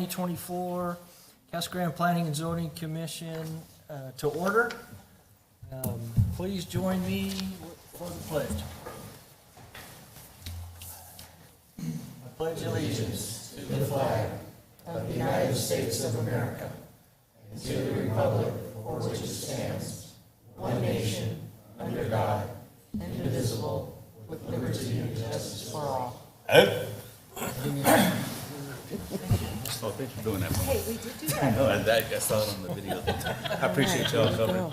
2024 Casa Grande Planning and Zoning Commission to order. Please join me for the pledge. I pledge allegiance to the flag of the United States of America and to the republic for which it stands, one nation, under God, indivisible, with liberty and justice for all. Oh, thanks for doing that. Hey, we did do I that. know, I saw it on the video. I appreciate y'all coming.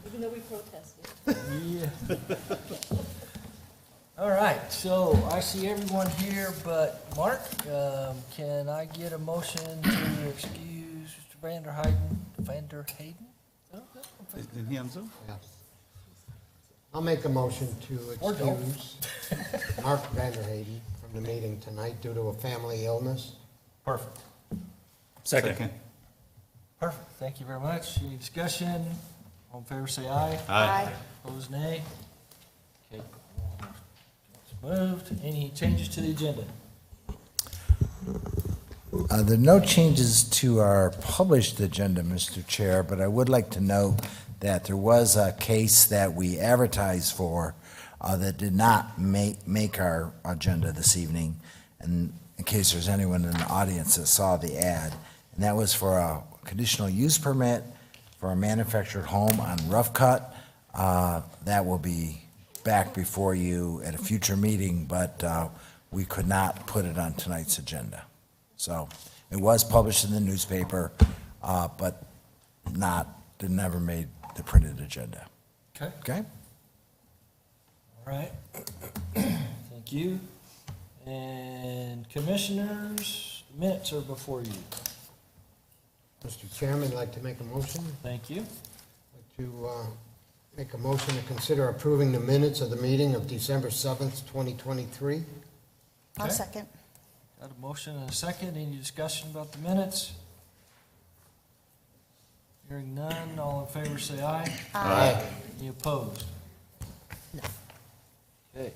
Even though we protested. Yeah. All right, so I see everyone here but Mark. Can I get a motion to excuse Mr. Vander Hayden? Is he on Zoom? Yeah. I'll make a motion to Or don't. excuse Mark Vanderhayden from the meeting tonight due to a family illness. Perfect. Second. Perfect, thank you very much. Any discussion? All in favor, say aye. Aye. Opposed, nay. Okay. It's moved. Any changes to the agenda? There are no changes to our published agenda, Mr. Chair, but I would like to note that there was a case that we advertised for that did not make our agenda this evening, and in case there's anyone in the audience that saw the ad, and that was for a conditional use permit for a manufactured home on Rough Cut. That will be back before you at a future meeting, but we could not put it on tonight's agenda. So it was published in the newspaper, but never made the printed agenda. Okay. Okay? All right. Thank you. And commissioners, minutes are before you. Mr. Chairman, I'd like to make a motion. Thank you. I'd like to make a motion to consider approving the minutes of the meeting of December 7th, 2023. I'll Okay. second. Got a motion and a second. Any discussion about the minutes? Hearing none, all in favor say aye. Aye. Any opposed? No. Okay.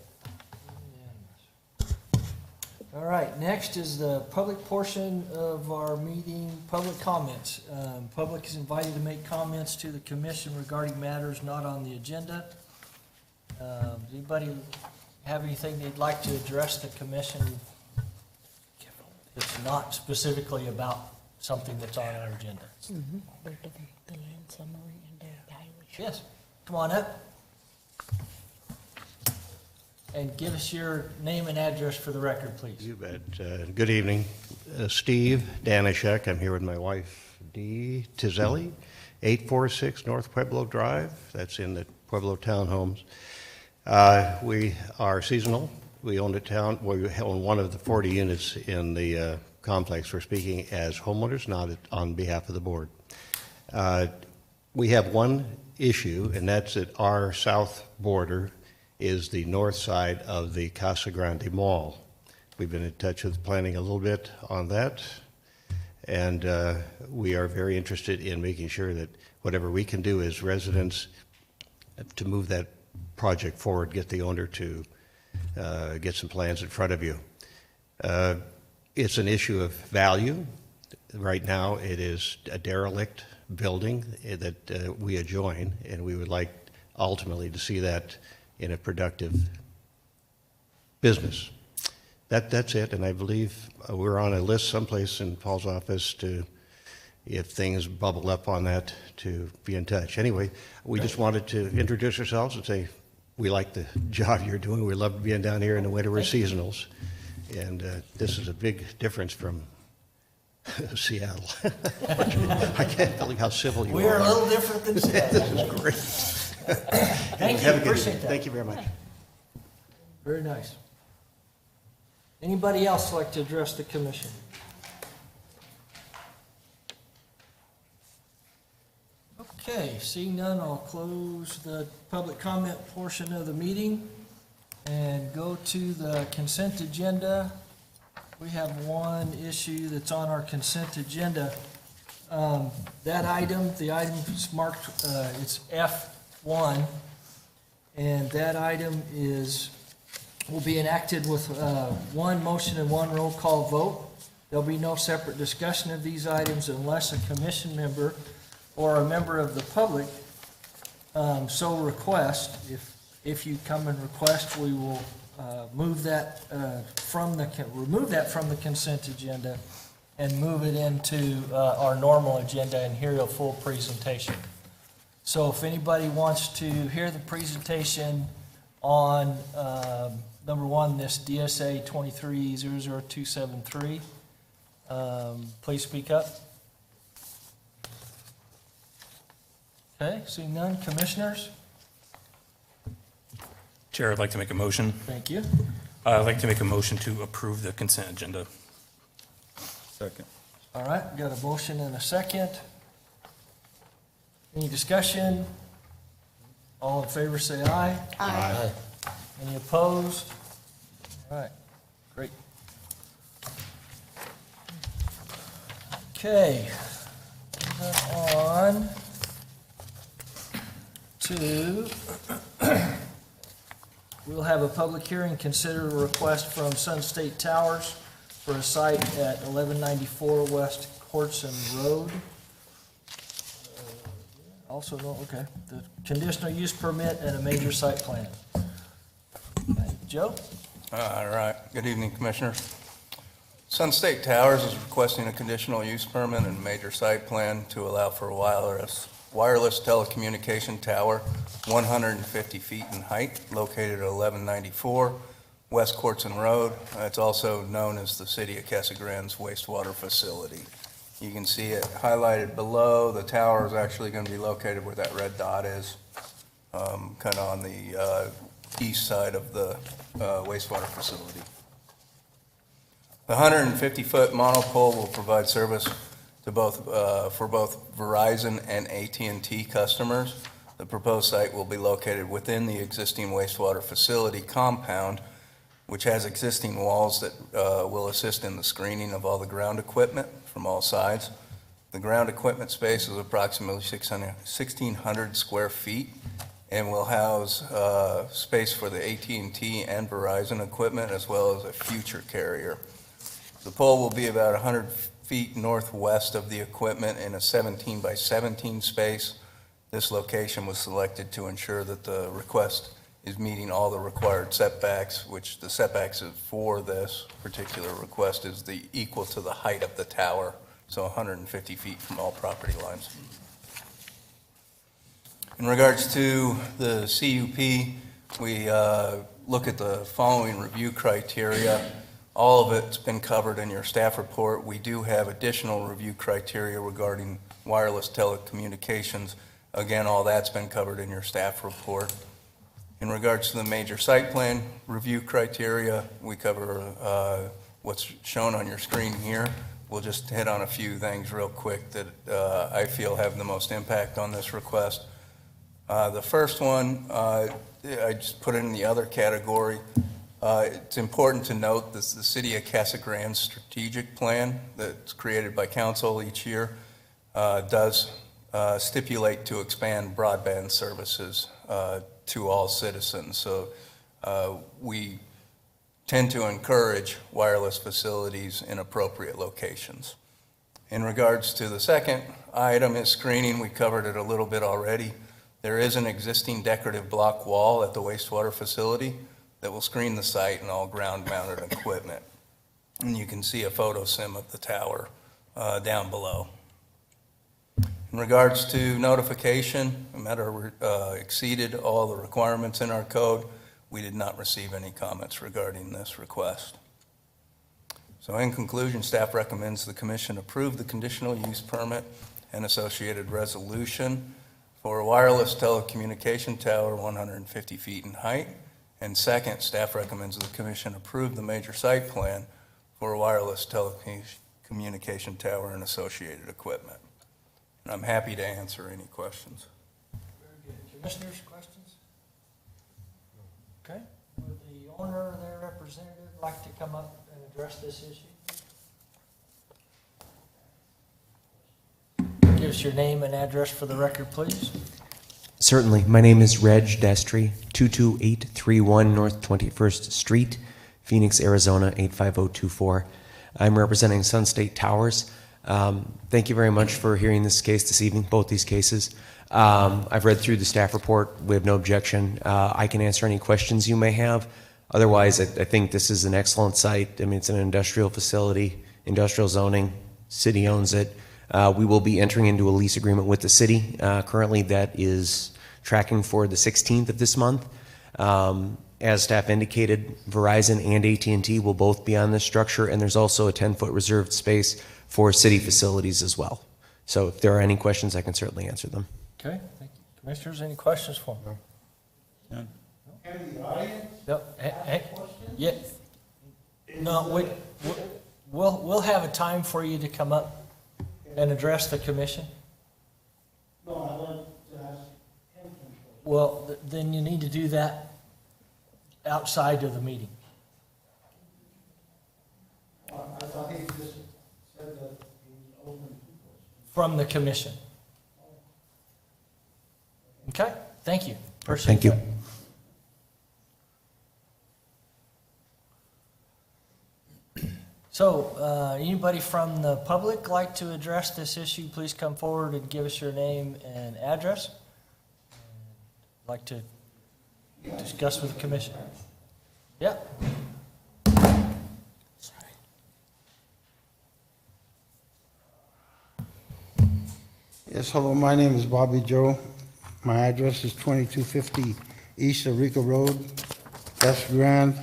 All right, next is the public portion of our meeting, public comments. Public is invited to make comments to the commission regarding matters not on the agenda. Does anybody have anything they'd like to address the commission that's not specifically about something that's on our agenda? We're doing the land summary and the evaluation. Yes, come on up. And give us your name and address for the record, please. You bet. Good evening. Steve Danishek. I'm here with my wife, Dee Tizelli, 846 North Pueblo Drive. That's in the Pueblo Townhomes. We are seasonal. We own we own one of the 40 units in the complex. We're speaking as homeowners, not on behalf of the board. We have one issue, and that's that our south border is the north side of the Casa Grande Mall. We've been in touch with planning a little bit on that, and we are very interested in making sure that whatever we can do as residents to move that project forward, get the owner to get some plans in front of you. It's an issue of value. Right now, it is a derelict building that we adjoin, and we would like ultimately to see that in a productive business. That's it, and I believe we're on a list someplace in Paul's office to, if things bubble up on that, to be in touch. Anyway, we just wanted to introduce ourselves and say we like the job you're doing. We love being down here in the winter. We're seasonals, and this is a big difference from Seattle. I can't believe how civil you are. We are a little different than Seattle. This is great. Thank you, Have a good appreciate evening. that. Thank you very much. Very nice. Anybody else like to address the commission? Okay, seeing none, I'll close the public comment portion of the meeting and go to the consent agenda. We have one issue that's on our consent agenda. That item, the item is marked, it's F1, and that item is will be enacted with one motion and one roll call vote. There'll be no separate discussion of these items unless a commission member or a member of the public so request. If you come and request, we will remove that from the consent agenda and move it into our normal agenda and hear a full presentation. So if anybody wants to hear the presentation on, number one, this DSA 2300273, please speak up. Okay, seeing none. Commissioners? Chair, I'd like to make a motion. Thank you. I'd like to make a motion to approve the consent agenda. Second. All right, got a motion and a second. Any discussion? All in favor say aye. Aye. Any opposed? All right, great. Okay, moving on to, we'll have a public hearing, consider a request from Sun State Towers for a site at 1194 West Cortson Road. Also, no, okay, the conditional use permit and a major site plan. Joe? All right. Good evening, Commissioners. Sun State Towers is requesting a conditional use permit and major site plan to allow for a wireless telecommunication tower, 150 feet in height, located at 1194 West Cortson Road. It's also known as the City of Casa Grande's wastewater facility. You can see it highlighted below. The tower is actually going to be located where that red dot is, kind of on the east side of the wastewater facility. The 150-foot monopole will provide service to for both Verizon and AT&T customers. The proposed site will be located within the existing wastewater facility compound, which has existing walls that will assist in the screening of all the ground equipment from all sides. The ground equipment space is approximately 1,600 square feet and will house space for the AT&T and Verizon equipment as well as a future carrier. The pole will be about 100 feet northwest of the equipment in a 17 by 17 space. This location was selected to ensure that the request is meeting all the required setbacks, which the setbacks for this particular request is equal to the height of the tower, so 150 feet from all property lines. In regards to the CUP, we look at the following review criteria. All of it's been covered in your staff report. We do have additional review criteria regarding wireless telecommunications. Again, all that's been covered in your staff report. In regards to the major site plan review criteria, we cover what's shown on your screen here. We'll just hit on a few things real quick that I feel have the most impact on this request. The first one, I just put it in the other category. It's important to note that the City of Casa Grande's strategic plan that's created by council each year does stipulate to expand broadband services to all citizens. So we tend to encourage wireless facilities in appropriate locations. In regards to the second item is screening. We covered it a little bit already. There is an existing decorative block wall at the wastewater facility that will screen the site and all ground-mounted equipment. And you can see a photo sim of the tower down below. In regards to notification, the matter exceeded all the requirements in our code. We did not receive any comments regarding this request. So in conclusion, staff recommends the commission approve the conditional use permit and associated resolution for a wireless telecommunication tower 150 feet in height. And second, staff recommends the commission approve the major site plan for a wireless telecommunication tower and associated equipment. And I'm happy to answer any questions. Very good. Commissioners, questions? Okay. Would the owner or their representative like to come up and address this issue? Give us your name and address for the record, please. Certainly. My name is Reg Destry, 22831 North 21st Street, Phoenix, Arizona, 85024. I'm representing Sun State Towers. Thank you very much for hearing this case this evening, both these cases. I've read through the staff report. We have no objection. I can answer any questions you may have. Otherwise, I think this is an excellent site. I mean, it's an industrial facility, industrial zoning, city owns it. We will be entering into a lease agreement with the city. Currently, that is tracking for the 16th of this month. As staff indicated, Verizon and AT&T will both be on this structure, and there's also a 10-foot reserved space for city facilities as well. So if there are any questions, I can certainly answer them. Okay, thank you. Commissioners, any questions for him? None. Yep. Yeah. No, we'll have a time for you to come up and address the commission. No, I want to ask him. Well, then you need to do that outside of the meeting. I thought he just said that he was open. From the commission. Okay, thank you. Appreciate Thank you. that. So, anybody from the public like to address this issue, please come forward and give us your name and address. Like to discuss with the commission. Yeah. Yes, hello, my name is Bobby Joe. My address is 2250 East Eureka Road, West Grand.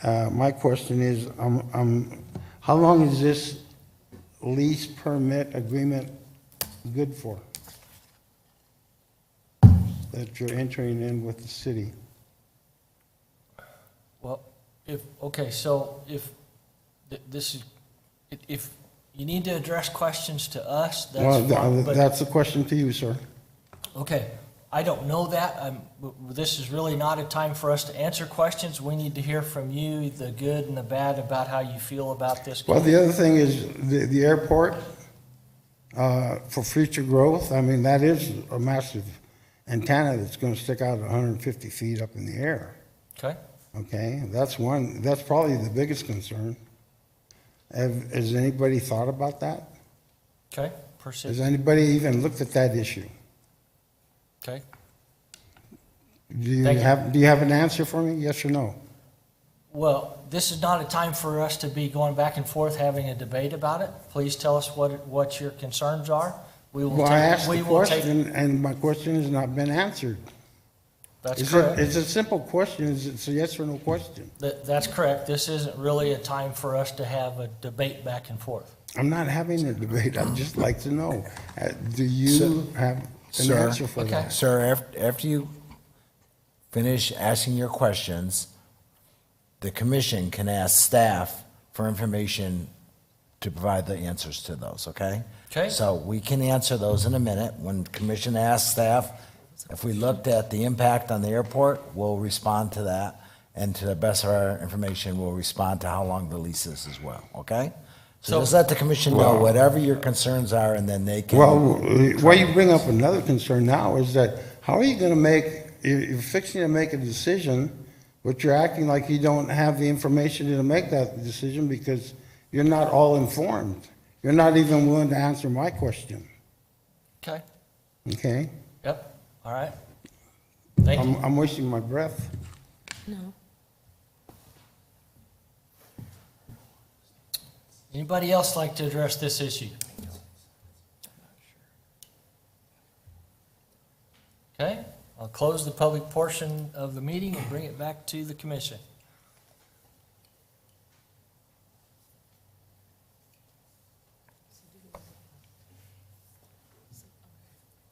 My question is, how long is this lease permit agreement good for? That you're entering in with the city? Well, so if this is, if you need to address questions to us, that's fine. But That's a question to you, sir. okay, I don't know that. This is really not a time for us to answer questions. We need to hear from you, the good and the bad, about how you feel about this. Well, the other thing is the airport, for future growth, I mean, that is a massive antenna that's going to stick out 150 feet up in the air. Okay. Okay, that's probably the biggest concern. Has anybody thought about that? Okay, proceed. Has anybody even looked at that issue? Okay. Do you Thank you. have an answer for me? Yes or no? Well, this is not a time for us to be going back and forth having a debate about it. Please tell us what your concerns are. We will Well, I asked we the will take. question, and my question has not been answered. That's correct. It's a simple question. It's a yes or no question. That's correct. This isn't really a time for us to have a debate back and forth. I'm not having a debate. I'd just like to know, do you have an Sir, answer for okay. that? Sir, after you finish asking your questions, the commission can ask staff for information to provide the answers to those, okay? Okay. So we can answer those in a minute. When commission asks staff, if we looked at the impact on the airport, we'll respond to that. And to the best of our information, we'll respond to how long the lease is as well, okay? So just let the commission know whatever your concerns are, and then they can. Well, why you bring up another concern now is that how are you going to you're fixing to make a decision, but you're acting like you don't have the information to make that decision because you're not all informed. You're not even willing to answer my question. Okay. Okay? Yep. All right. Thank you. I'm wasting my breath. No. Anybody else like to address this issue? Okay, I'll close the public portion of the meeting and bring it back to the commission.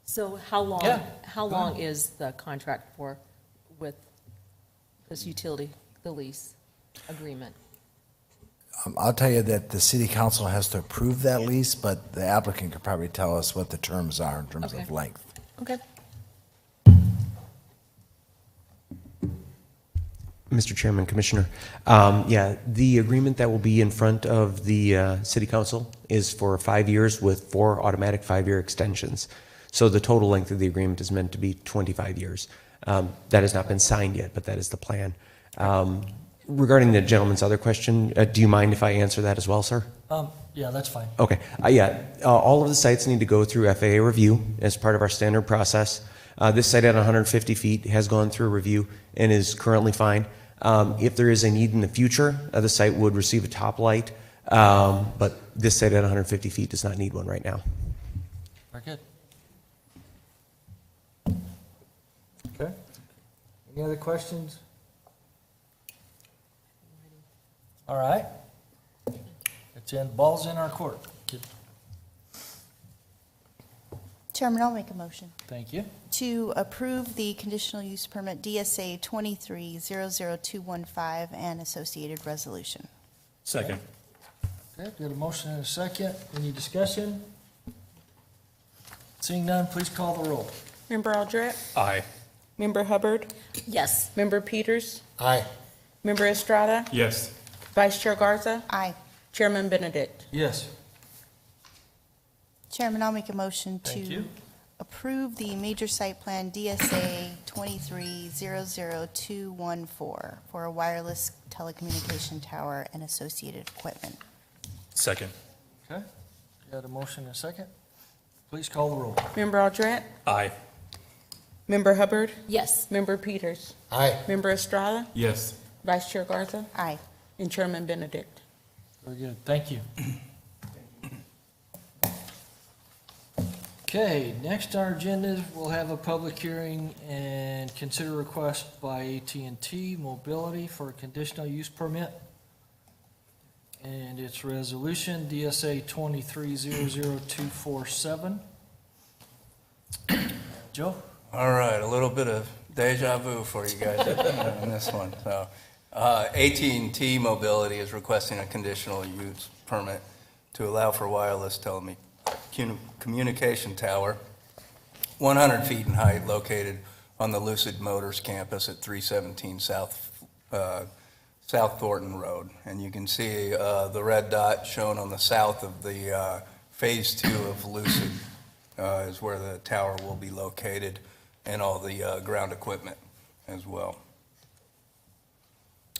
So how long, Yeah, how go long ahead. is the contract for with this utility, the lease agreement? I'll tell you that the city council has to approve that lease, but the applicant could probably tell us what the terms are in terms Okay. of length. Okay. Mr. Chairman, Commissioner, the agreement that will be in front of the City Council is for 5 years with 4 automatic 5-year extensions. So the total length of the agreement is meant to be 25 years. That has not been signed yet, but that is the plan. Regarding the gentleman's other question, do you mind if I answer that as well, sir? Yeah, that's fine. Okay. All of the sites need to go through FAA review as part of our standard process. This site at 150 feet has gone through review and is currently fine. If there is a need in the future, the site would receive a top light, but this site at 150 feet does not need one right now. Very good. Okay. Any other questions? All right. Ball's in our court. Chairman, I'll make a motion Thank you. to approve the conditional use permit DSA 2300215 and associated resolution. Second. Okay, got a motion and a second. Any discussion? Seeing none, please call the roll. Member Aldred? Aye. Member Hubbard? Yes. Member Peters? Aye. Member Estrada? Yes. Vice Chair Garza? Aye. Chairman Benedict? Yes. Chairman, I'll make a motion Thank to you. approve the major site plan DSA 2300214 for a wireless telecommunication tower and associated equipment. Second. Okay, got a motion and a second. Please call the roll. Member Aldred? Aye. Member Hubbard? Yes. Member Peters? Aye. Member Estrada? Yes. Vice Chair Garza? Aye. And Chairman Benedict? Very good, thank you. Okay, next on our agenda, we'll have a public hearing and consider request by AT&T Mobility for a conditional use permit. And it's resolution DSA 2300247. Joe? All right, a little bit of deja vu for you guys on this one. So, AT&T Mobility is requesting a conditional use permit to allow for wireless telecommunication tower, 100 feet in height, located on the Lucid Motors campus at 317 South Thornton Road. And you can see the red dot shown on the south of the Phase 2 of Lucid is where the tower will be located, and all the ground equipment as well.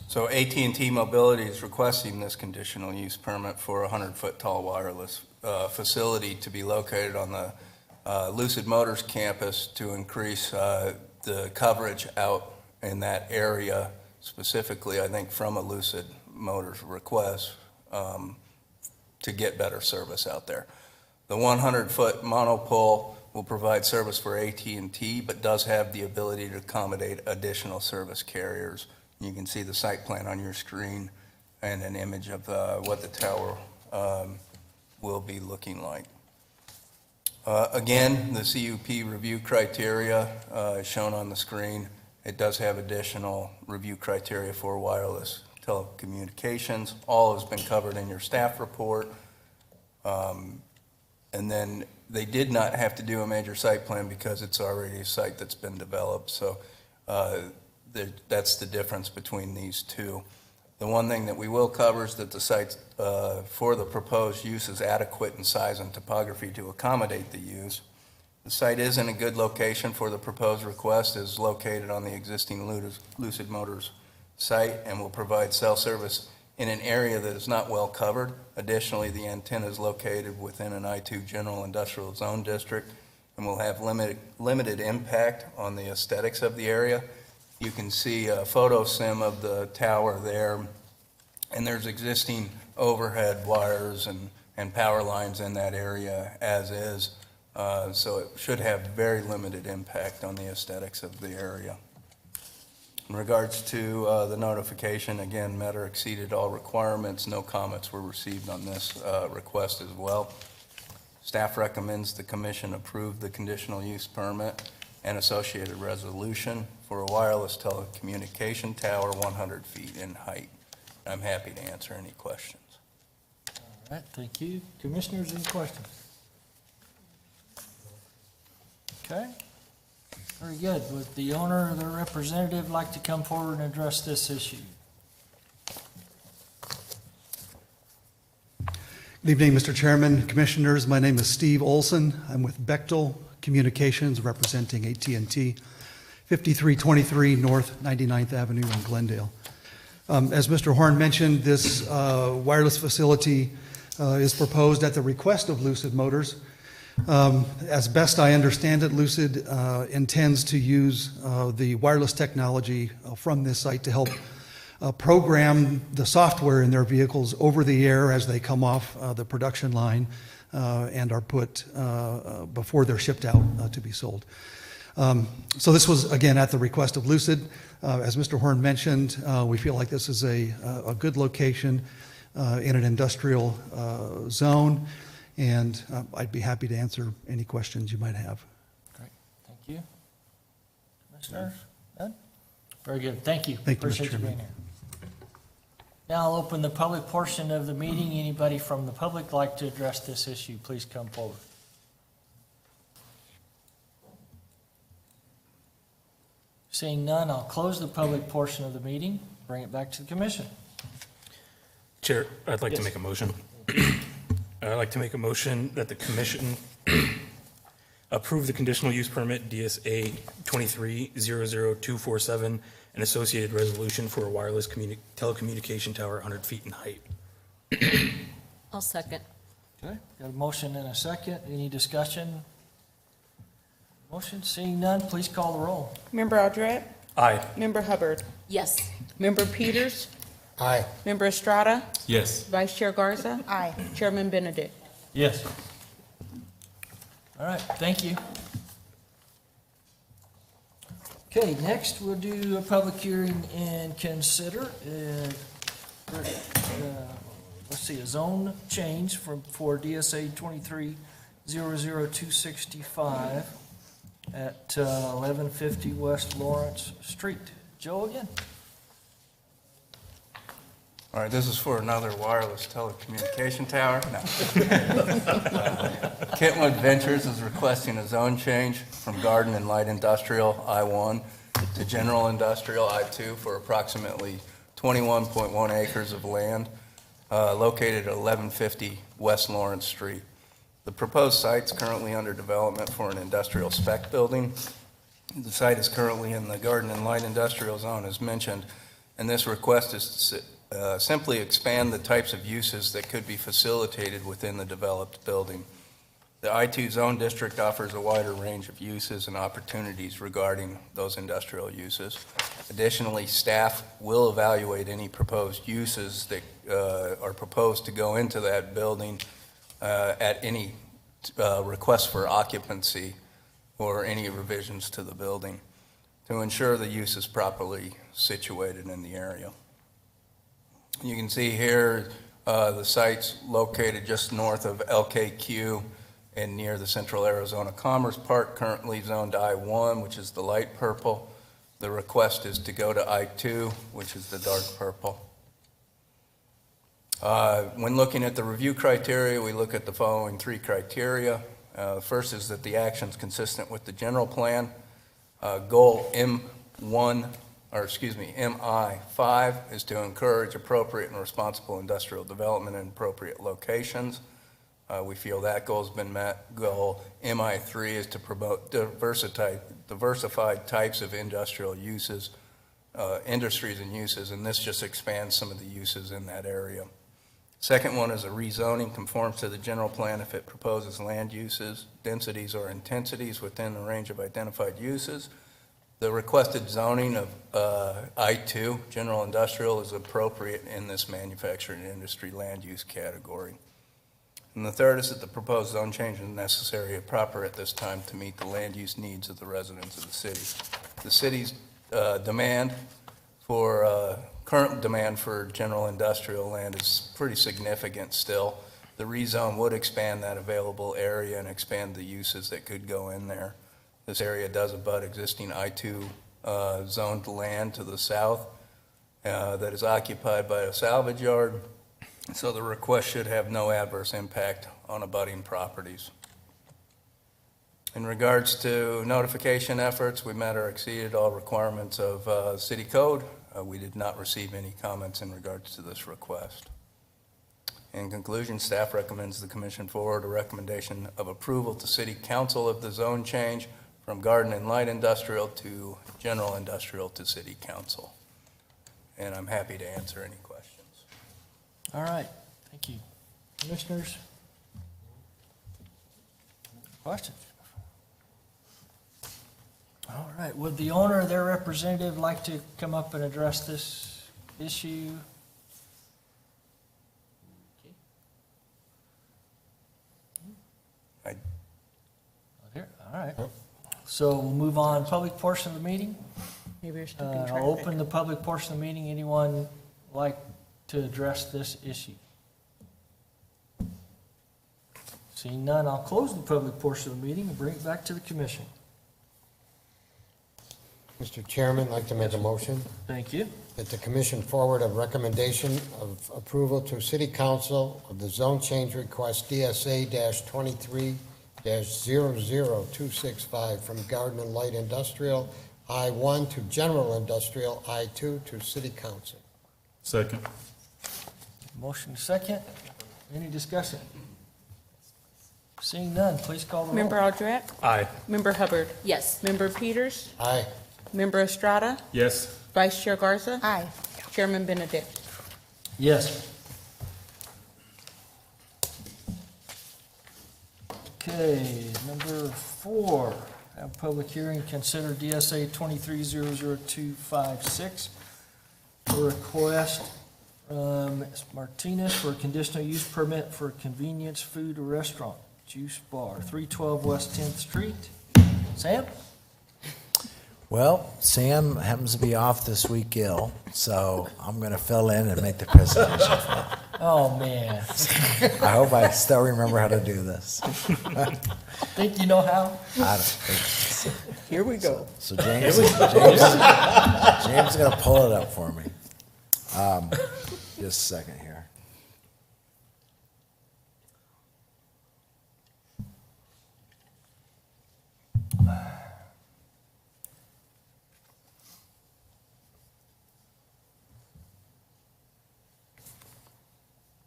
So AT&T Mobility is requesting this conditional use permit for a 100-foot tall wireless facility to be located on the Lucid Motors campus to increase the coverage out in that area, specifically, I think, from a Lucid Motors request to get better service out there. The 100-foot monopole will provide service for AT&T, but does have the ability to accommodate additional service carriers. You can see the site plan on your screen and an image of what the tower will be looking like. Again, the CUP review criteria is shown on the screen. It does have additional review criteria for wireless telecommunications. All has been covered in your staff report. And then they did not have to do a major site plan because it's already a site that's been developed. So that's the difference between these two. The one thing that we will cover is that the site for the proposed use is adequate in size and topography to accommodate the use. The site is in a good location for the proposed request, is located on the existing Lucid Motors site, and will provide cell service in an area that is not well covered. Additionally, the antenna is located within an I-2 General Industrial Zone District and will have limited impact on the aesthetics of the area. You can see a photo sim of the tower there, and there's existing overhead wires and power lines in that area as is, so it should have very limited impact on the aesthetics of the area. In regards to the notification, again, met or exceeded all requirements. No comments were received on this request as well. Staff recommends the commission approve the conditional use permit and associated resolution for a wireless telecommunication tower 100 feet in height. I'm happy to answer any questions. All right, thank you. Commissioners, any questions? Okay. Very good. Would the owner or their representative like to come forward and address this issue? Good evening, Mr. Chairman, Commissioners. My name is Steve Olson. I'm with Bechtel Communications representing AT&T, 5323 North 99th Avenue in Glendale. As Mr. Horn mentioned, this wireless facility is proposed at the request of Lucid Motors. As best I understand it, Lucid intends to use the wireless technology from this site to help program the software in their vehicles over the air as they come off the production line and are put before they're shipped out to be sold. So this was, again, at the request of Lucid. As Mr. Horn mentioned, we feel like this is a good location in an industrial zone, and I'd be happy to answer any questions you might have. Great, thank you. Commissioners, none? Very good, thank you. Thank you, Mr. Appreciate you being Chairman. here. Now I'll open the public portion of the meeting. Anybody from the public like to address this issue, please come forward. Seeing none, I'll close the public portion of the meeting, bring it back to the commission. Chair, I'd like to Yes. make a motion. I'd like to make a motion that the commission approve the conditional use permit DSA 23-00247 and associated resolution for a wireless telecommunication tower 100 feet in height. I'll second. Okay, got a motion and a second. Any discussion? Motion, seeing none, please call the roll. Member Aldred? Aye. Member Hubbard? Yes. Member Peters? Aye. Member Estrada? Yes. Vice Chair Garza? Aye. Chairman Benedict? Yes. All right, thank you. Okay, next we'll do a public hearing and consider, let's see, a zone change for DSA 23-00265 at 1150 West Lawrence Street. Joe again. All right, this is for another wireless telecommunication tower. No. Kentwood Ventures is requesting a zone change from Garden and Light Industrial, I-1, to General Industrial, I-2, for approximately 21.1 acres of land located at 1150 West Lawrence Street. The proposed site is currently under development for an industrial spec building. The site is currently in the Garden and Light Industrial Zone, as mentioned, and this request is to simply expand the types of uses that could be facilitated within the developed building. The I-2 zone district offers a wider range of uses and opportunities regarding those industrial uses. Additionally, staff will evaluate any proposed uses that are proposed to go into that building at any request for occupancy or any revisions to the building to ensure the use is properly situated in the area. You can see here the site's located just north of LKQ and near the Central Arizona Commerce Park, currently zoned I-1, which is the light purple. The request is to go to I-2, which is the dark purple. When looking at the review criteria, we look at the following three criteria. The first is that the action is consistent with the general plan. Goal MI5 is to encourage appropriate and responsible industrial development in appropriate locations. We feel that goal's been met. Goal MI3 is to promote diversified types of industrial uses, industries and uses, and this just expands some of the uses in that area. Second one is a rezoning conforms to the general plan if it proposes land uses, densities, or intensities within the range of identified uses. The requested zoning of I-2, general industrial, is appropriate in this manufacturing industry land use category. And the third is that the proposed zone change is necessary and proper at this time to meet the land use needs of the residents of the city. The city's current demand for general industrial land is pretty significant still. The rezone would expand that available area and expand the uses that could go in there. This area does abut existing I-2 zoned land to the south that is occupied by a salvage yard, so the request should have no adverse impact on abutting properties. In regards to notification efforts, we met or exceeded all requirements of city code. We did not receive any comments in regards to this request. In conclusion, staff recommends the commission forward a recommendation of approval to City Council of the zone change from garden and light industrial to general industrial to City Council. And I'm happy to answer any questions. All right, thank you. Commissioners? Questions? All right, would the owner or their representative like to come up and address this issue? I- Here, all right. So we'll move on, public portion of the meeting. Maybe there's keeping track. I'll open the public portion of the meeting. Anyone like to address this issue? Seeing none, I'll close the public portion of the meeting and bring it back to the commission. Mr. Chairman, I'd like to make a motion Thank you. that the commission forward a recommendation of approval to City Council of the zone change request DSA-23-00265 from Garden and Light Industrial I-1 to General Industrial I-2 to City Council. Second. Motion second. Any discussion? Seeing none, please call the roll. Member Aldret? Aye. Member Hubbard? Yes. Member Peters? Aye. Member Estrada? Yes. Vice Chair Garza? Aye. Chairman Benedict? Yes. Okay, number 4, have public hearing, consider DSA 23-00256, a request from Ms. Martinez for a conditional use permit for a convenience food restaurant, juice bar, 312 West 10th Street. Sam? Well, Sam happens to be off this week ill, so I'm going to fill in and make the presentation for him. Oh, man. I hope I still remember how to do this. Think you know how? I don't think. Here we go. So James is going to pull it up for me. Just a second here.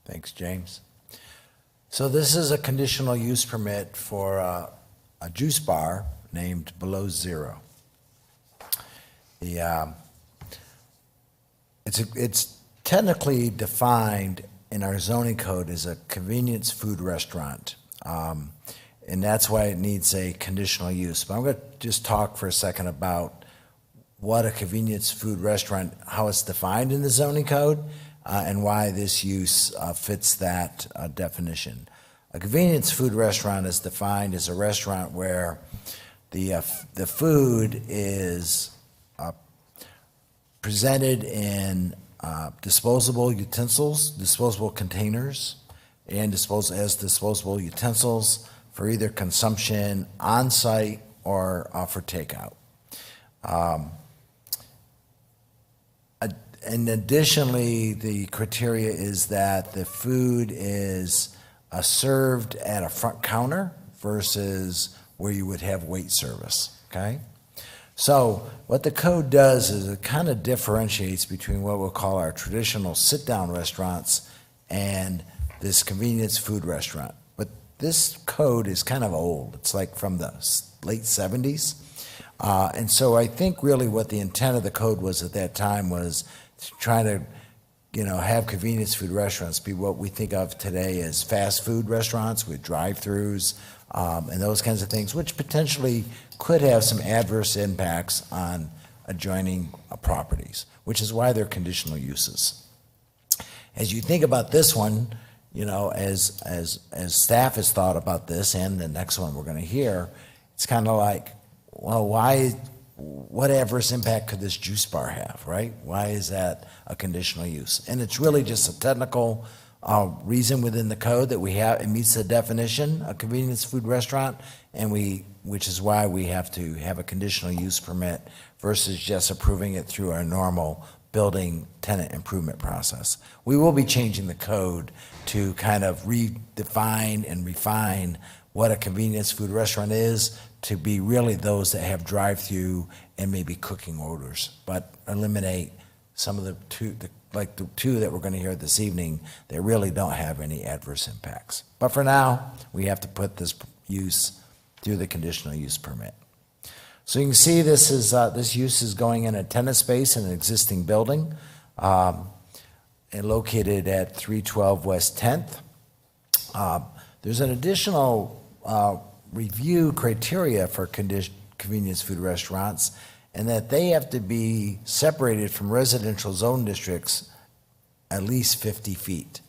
Thanks, James. So this is a conditional use permit for a juice bar named Below Zero. It's technically defined in our zoning code as a convenience food restaurant, and that's why it needs a conditional use. But I'm going to just talk for a second about what a convenience food restaurant, how it's defined in the zoning code, and why this use fits that definition. A convenience food restaurant is defined as a restaurant where the food is presented in disposable utensils, disposable containers, and disposable utensils for either consumption on-site or for takeout. And additionally, the criteria is that the food is served at a front counter versus where you would have wait service, okay? So what the code does is it kind of differentiates between what we'll call our traditional sit-down restaurants and this convenience food restaurant. But this code is kind of old. It's like from the late 70s. And so I think really what the intent of the code was at that time was to try to, have convenience food restaurants be what we think of today as fast food restaurants with drive-throughs and those kinds of things, which potentially could have some adverse impacts on adjoining properties, which is why they're conditional uses. As you think about this one, as staff has thought about this and the next one we're going to hear, it's kind of like, well, what adverse impact could this juice bar have, right? Why is that a conditional use? And it's really just a technical reason within the code that we have, it meets the definition, a convenience food restaurant, which is why we have to have a conditional use permit versus just approving it through our normal building tenant improvement process. We will be changing the code to kind of redefine and refine what a convenience food restaurant is to be really those that have drive-through and maybe cooking orders, but eliminate some of the like the two that we're going to hear this evening, they really don't have any adverse impacts. But for now, we have to put this use through the conditional use permit. So you can see this use is going in a tenant space in an existing building, and located at 312 West 10th. There's an additional review criteria for convenience food restaurants, and that they have to be separated from residential zone districts at least 50 feet.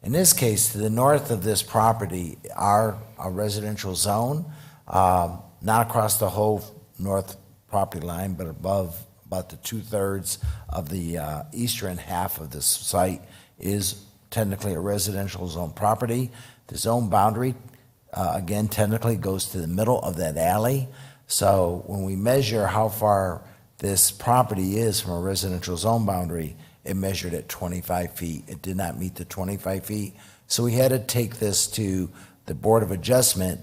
In this case, to the north of this property are a residential zone, not across the whole north property line, but above about the 2/3 of the eastern half of this site is technically a residential zone property. The zone boundary, again, technically goes to the middle of that alley. So when we measure how far this property is from a residential zone boundary, it measured at 25 feet. It did not meet the 25 feet. So we had to take this to the Board of Adjustment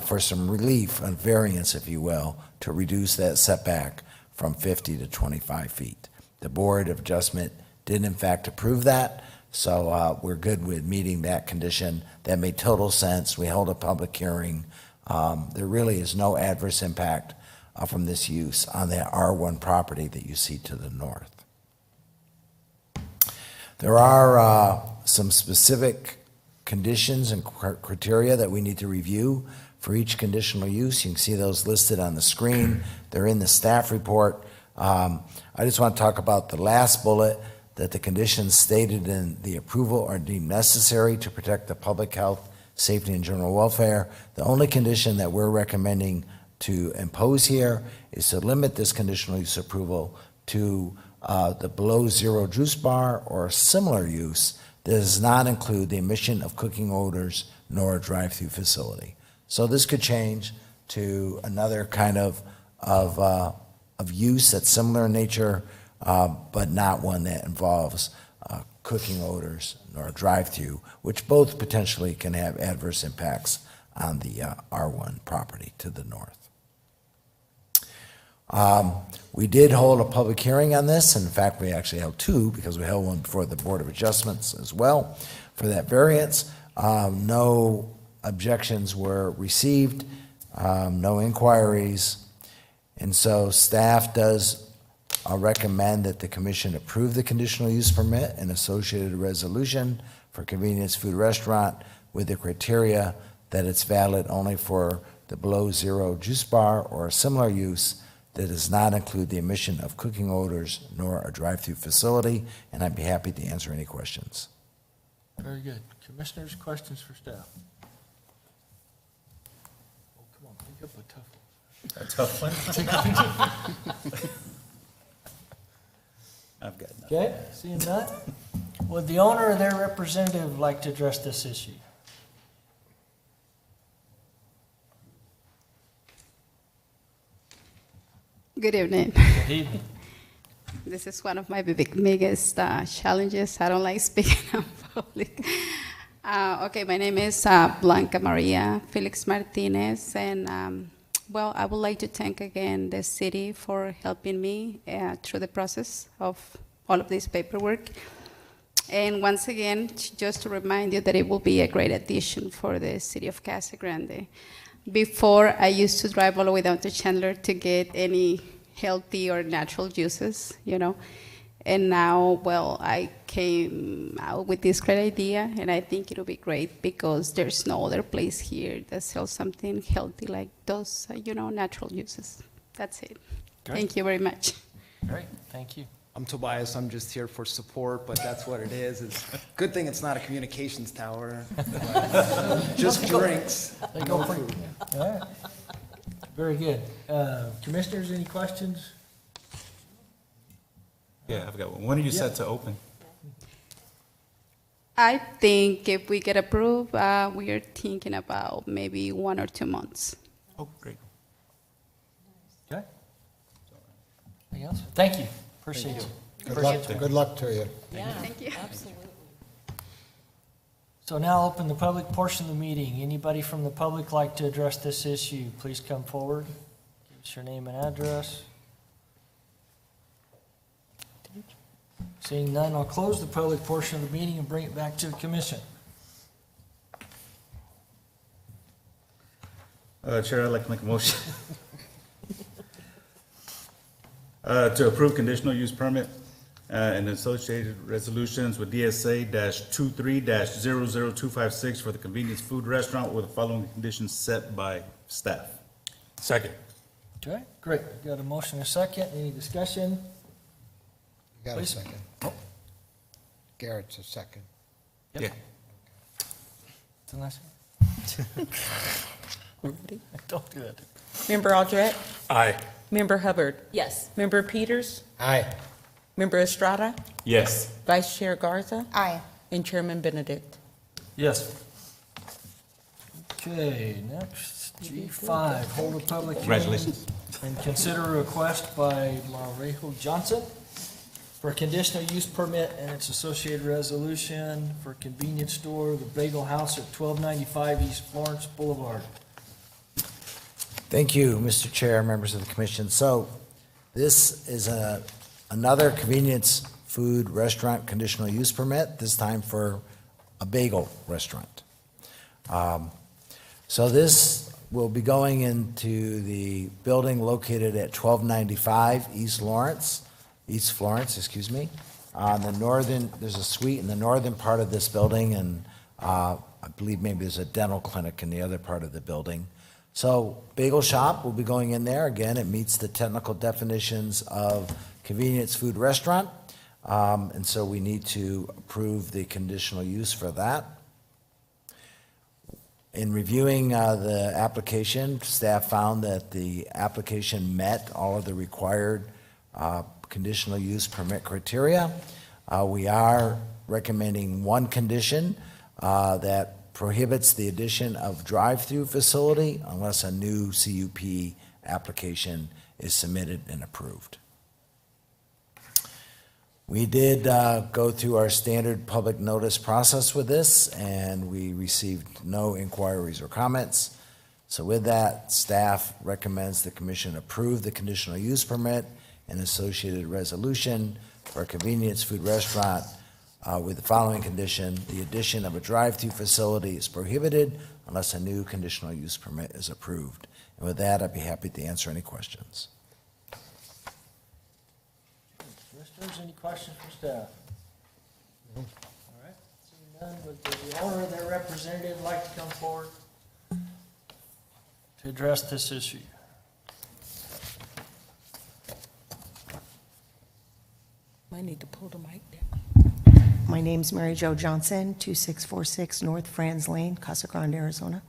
for some relief and variance, if you will, to reduce that setback from 50 to 25 feet. The Board of Adjustment did in fact approve that, so we're good with meeting that condition. That made total sense. We held a public hearing. There really is no adverse impact from this use on that R1 property that you see to the north. There are some specific conditions and criteria that we need to review for each conditional use. You can see those listed on the screen. They're in the staff report. I just want to talk about the last bullet, that the conditions stated in the approval are deemed necessary to protect the public health, safety, and general welfare. The only condition that we're recommending to impose here is to limit this conditional use approval to the below zero juice bar or a similar use that does not include the emission of cooking odors nor a drive-through facility. So this could change to another kind of use that's similar in nature, but not one that involves cooking odors nor a drive-through, which both potentially can have adverse impacts on the R1 property to the north. We did hold a public hearing on this. In fact, we actually held two, because we held one before the Board of Adjustments as well for that variance. No objections were received, no inquiries, and so staff does recommend that the commission approve the conditional use permit and associated resolution for convenience food restaurant with the criteria that it's valid only for the below zero juice bar or a similar use that does not include the emission of cooking odors nor a drive-through facility, and I'd be happy to answer any questions. Very good. Commissioners, questions for staff? Oh, come on, think up a tough one. A tough one? I've got nothing. Okay, seeing none? Would the owner or their representative like to address this issue? Good evening. Good evening. This is one of my biggest challenges. I don't like speaking in public. Okay, my name is Blanca Maria Felix Martinez, and well, I would like to thank again the city for helping me through the process of all of this paperwork. And once again, just to remind you that it will be a great addition for the city of Casa Grande. Before, I used to drive all the way down to Chandler to get any healthy or natural juices, you know. And now, well, I came out with this great idea, and I think it'll be great because there's no other place here that sells something healthy like those, you know, natural juices. That's it. Great. Thank you very much. Great, thank you. I'm Tobias. I'm just here for support, but that's what it is. It's good thing it's not a communications tower. Just drinks, They go no pretty- food. All right. Very good. Commissioners, any questions? Yeah, I've got one. When are you set to open? I think if we get approved, we are thinking about maybe 1 or 2 months. Oh, great. Okay. Anything else? Thank you. Appreciate you. Good luck to you. Thank you. Absolutely. So now I'll open the public portion of the meeting. Anybody from the public like to address this issue, please come forward. Give us your name and address. Seeing none, I'll close the public portion of the meeting and bring it back to the commission. Chair, I'd like to make a motion to approve conditional use permit and associated resolutions with DSA-23-00256 for the convenience food restaurant with the following conditions set by staff. Second. Okay, great. Got a motion and a second. Any discussion? You got a Please. second. Garrett's a second. Yeah. It's a nice Ready? Don't do it. Member Aldred? Aye. Member Hubbard? Yes. Member Peters? Aye. Member Estrada? Yes. Vice Chair Garza? Aye. And Chairman Benedict? Yes. Okay, next, G5, hold a public hearing Congratulations. and consider a request by Marejo Johnson for a conditional use permit and its associated resolution for convenience store, the Bagel House at 1295 East Florence Boulevard. Thank you, Mr. Chair, members of the commission. So this is another convenience food restaurant conditional use permit, this time for a bagel restaurant. So this will be going into the building located at 1295 East Florence, excuse me. On the northern, there's a suite in the northern part of this building, and I believe maybe there's a dental clinic in the other part of the building. So bagel shop will be going in there. Again, it meets the technical definitions of convenience food restaurant. And so we need to approve the conditional use for that. In reviewing the application, staff found that the application met all of the required conditional use permit criteria. We are recommending one condition that prohibits the addition of drive-through facility unless a new CUP application is submitted and approved. We did go through our standard public notice process with this, and we received no inquiries or comments. So with that, staff recommends the commission approve the conditional use permit and associated resolution for a convenience food restaurant with the following condition: the addition of a drive-through facility is prohibited unless a new conditional use permit is approved. And with that, I'd be happy to answer any questions. Commissioners, any questions for staff? All right, seeing none, would the owner or their representative like to come forward to address this issue? I need to pull the mic down. My name's Mary Jo Johnson, 2646 North Franz Lane, Casa Grande, Arizona.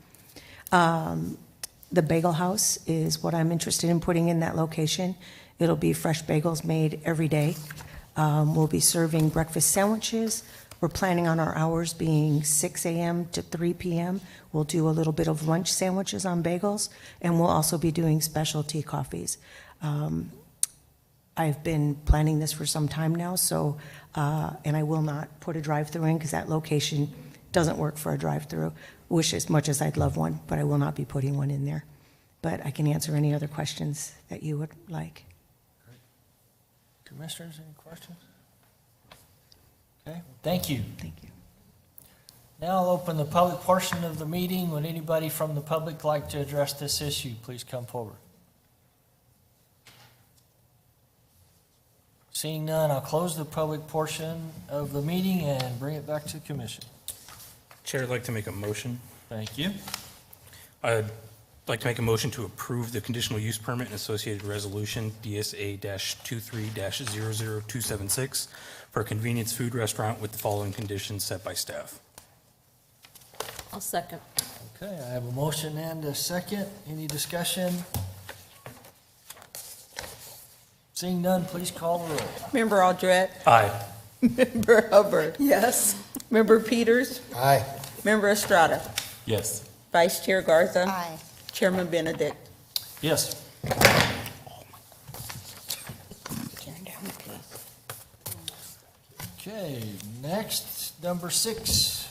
The Bagel House is what I'm interested in putting in that location. It'll be fresh bagels made every day. We'll be serving breakfast sandwiches. We're planning on our hours being 6 a.m. to 3 p.m. We'll do a little bit of lunch sandwiches on bagels, and we'll also be doing specialty coffees. I've been planning this for some time now, so, and I will not put a drive-through in because that location doesn't work for a drive-through. Wish as much as I'd love one, but I will not be putting one in there. But I can answer any other questions that you would like. Commissioners, any questions? Okay, thank you. Thank you. Now I'll open the public portion of the meeting. Would anybody from the public like to address this issue? Please come forward. Seeing none, I'll close the public portion of the meeting and bring it back to the commission. Chair, I'd like to make a motion. Thank you. I'd like to make a motion to approve the conditional use permit and associated resolution DSA-23-00276 for a convenience food restaurant with the following conditions set by staff. I'll second. Okay, I have a motion and a second. Any discussion? Seeing none, please call the roll. Member Aldred? Aye. Member Hubbard? Yes. Member Peters? Aye. Member Estrada? Yes. Vice Chair Garza? Aye. Chairman Benedict? Yes. Turn down, please. Okay, next, number 6.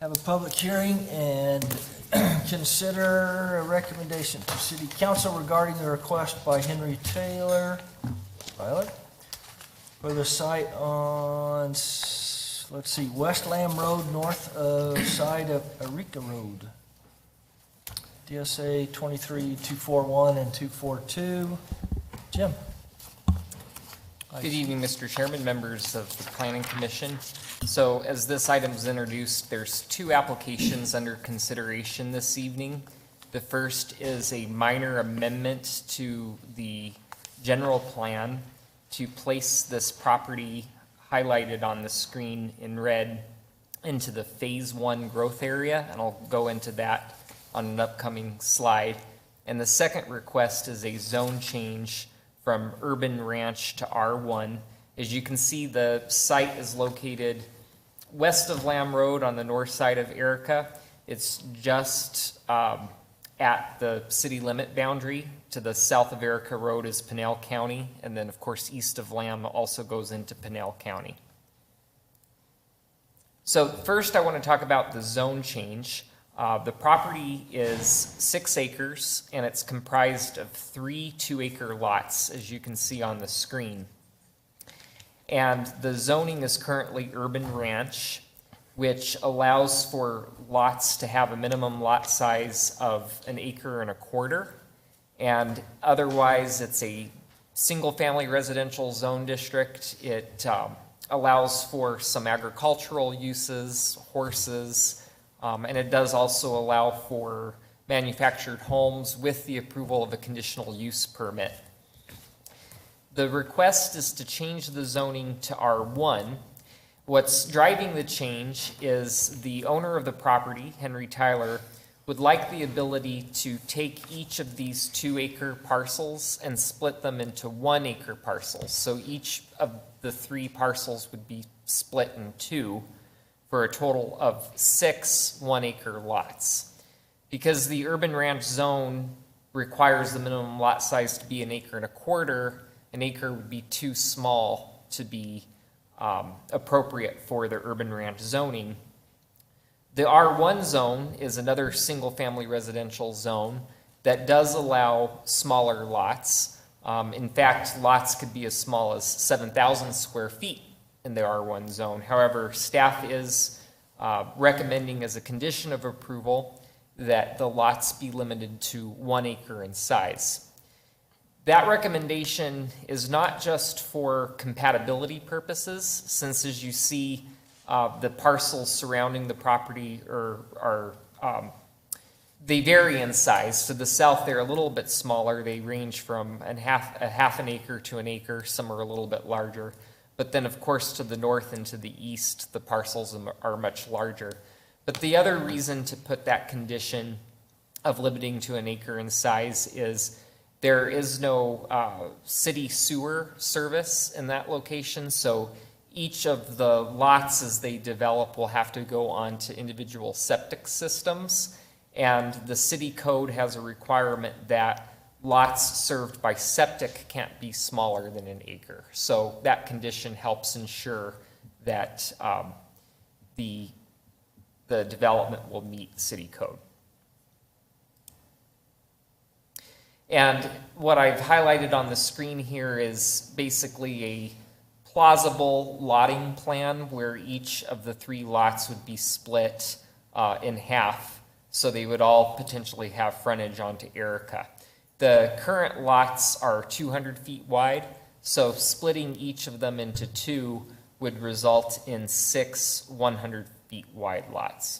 Have a public hearing and consider a recommendation to City Council regarding the request by Henry Taylor, Violet, for the site on, let's see, West Lamb Road, north of side of Eureka Road. DSA 23241 and 242. Jim? Good evening, Mr. Chairman, members of the Planning Commission. So as this item is introduced, there's two applications under consideration this evening. The first is a minor amendment to the general plan to place this property highlighted on the screen in red into the Phase 1 growth area, and I'll go into that on an upcoming slide. And the second request is a zone change from Urban Ranch to R1. As you can see, the site is located west of Lamb Road on the north side of Erica. It's just at the city limit boundary. To the south of Erica Road is Pinell County, and then of course east of Lamb also goes into Pinell County. So first I want to talk about the zone change. The property is 6 acres, and it's comprised of 3 2-acre lots, as you can see on the screen. And the zoning is currently Urban Ranch, which allows for lots to have a minimum lot size of 1.25 acres. And otherwise, it's a single-family residential zone district. It allows for some agricultural uses, horses, and it does also allow for manufactured homes with the approval of a conditional use permit. The request is to change the zoning to R1. What's driving the change is the owner of the property, Henry Tyler, would like the ability to take each of these 2-acre parcels and split them into 1-acre parcels. So each of the 3 parcels would be split in 2 for a total of 6 1-acre lots. Because the Urban Ranch zone requires the minimum lot size to be 1.25 acres, 1 acre would be too small to be appropriate for the Urban Ranch zoning. The R1 zone is another single-family residential zone that does allow smaller lots. In fact, lots could be as small as 7,000 square feet in the R1 zone. However, staff is recommending as a condition of approval that the lots be limited to 1 acre in size. That recommendation is not just for compatibility purposes, since as you see, the parcels surrounding the property they vary in size. To the south, they're a little bit smaller. They range from half an acre to 1 acre. Some are a little bit larger. But then, of course, to the north and to the east, the parcels are much larger. But the other reason to put that condition of limiting to 1 acre in size is there is no city sewer service in that location. So each of the lots as they develop will have to go on to individual septic systems. And the city code has a requirement that lots served by septic can't be smaller than 1 acre. So that condition helps ensure that the development will meet city code. And what I've highlighted on the screen here is basically a plausible lotting plan where each of the 3 lots would be split in half, so they would all potentially have frontage onto Erica. The current lots are 200 feet wide, so splitting each of them into 2 would result in 6 100 feet wide lots.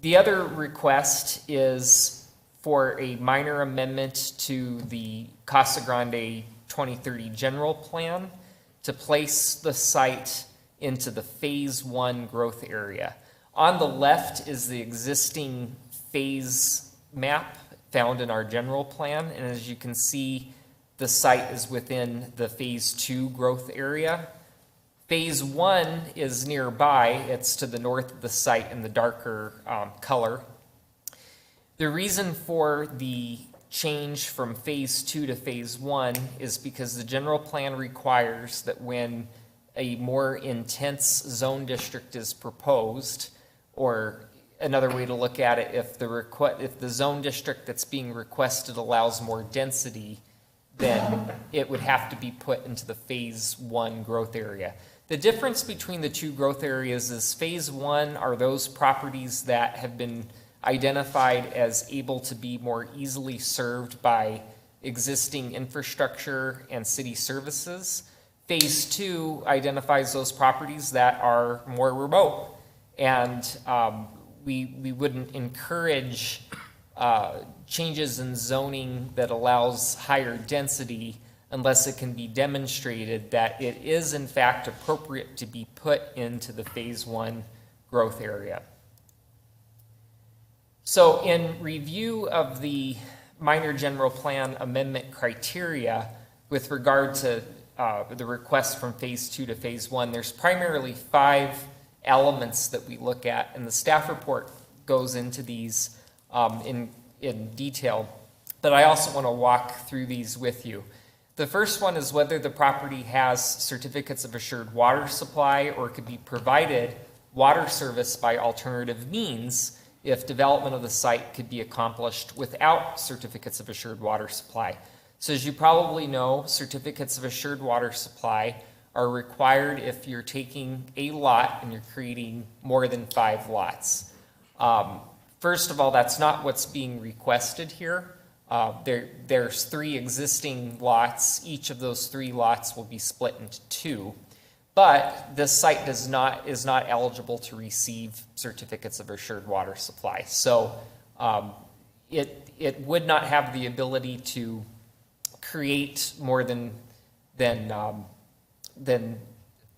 The other request is for a minor amendment to the Casa Grande 2030 general plan to place the site into the Phase 1 growth area. On the left is the existing phase map found in our general plan, and as you can see, the site is within the Phase 2 growth area. Phase 1 is nearby. It's to the north of the site in the darker color. The reason for the change from Phase 2 to Phase 1 is because the general plan requires that when a more intense zone district is proposed, or another way to look at it, if the zone district that's being requested allows more density, then it would have to be put into the Phase 1 growth area. The difference between the two growth areas is Phase 1 are those properties that have been identified as able to be more easily served by existing infrastructure and city services. Phase 2 identifies those properties that are more remote. And we wouldn't encourage changes in zoning that allows higher density unless it can be demonstrated that it is in fact appropriate to be put into the Phase 1 growth area. So in review of the minor general plan amendment criteria with regard to the request from Phase 2 to Phase 1, there's primarily 5 elements that we look at, and the staff report goes into these in detail, but I also want to walk through these with you. The first one is whether the property has certificates of assured water supply or could be provided water service by alternative means if development of the site could be accomplished without certificates of assured water supply. So as you probably know, certificates of assured water supply are required if you're taking a lot and you're creating more than 5 lots. First of all, that's not what's being requested here. There's 3 existing lots. Each of those 3 lots will be split into 2. But this site is not eligible to receive certificates of assured water supply. So it would not have the ability to create more than a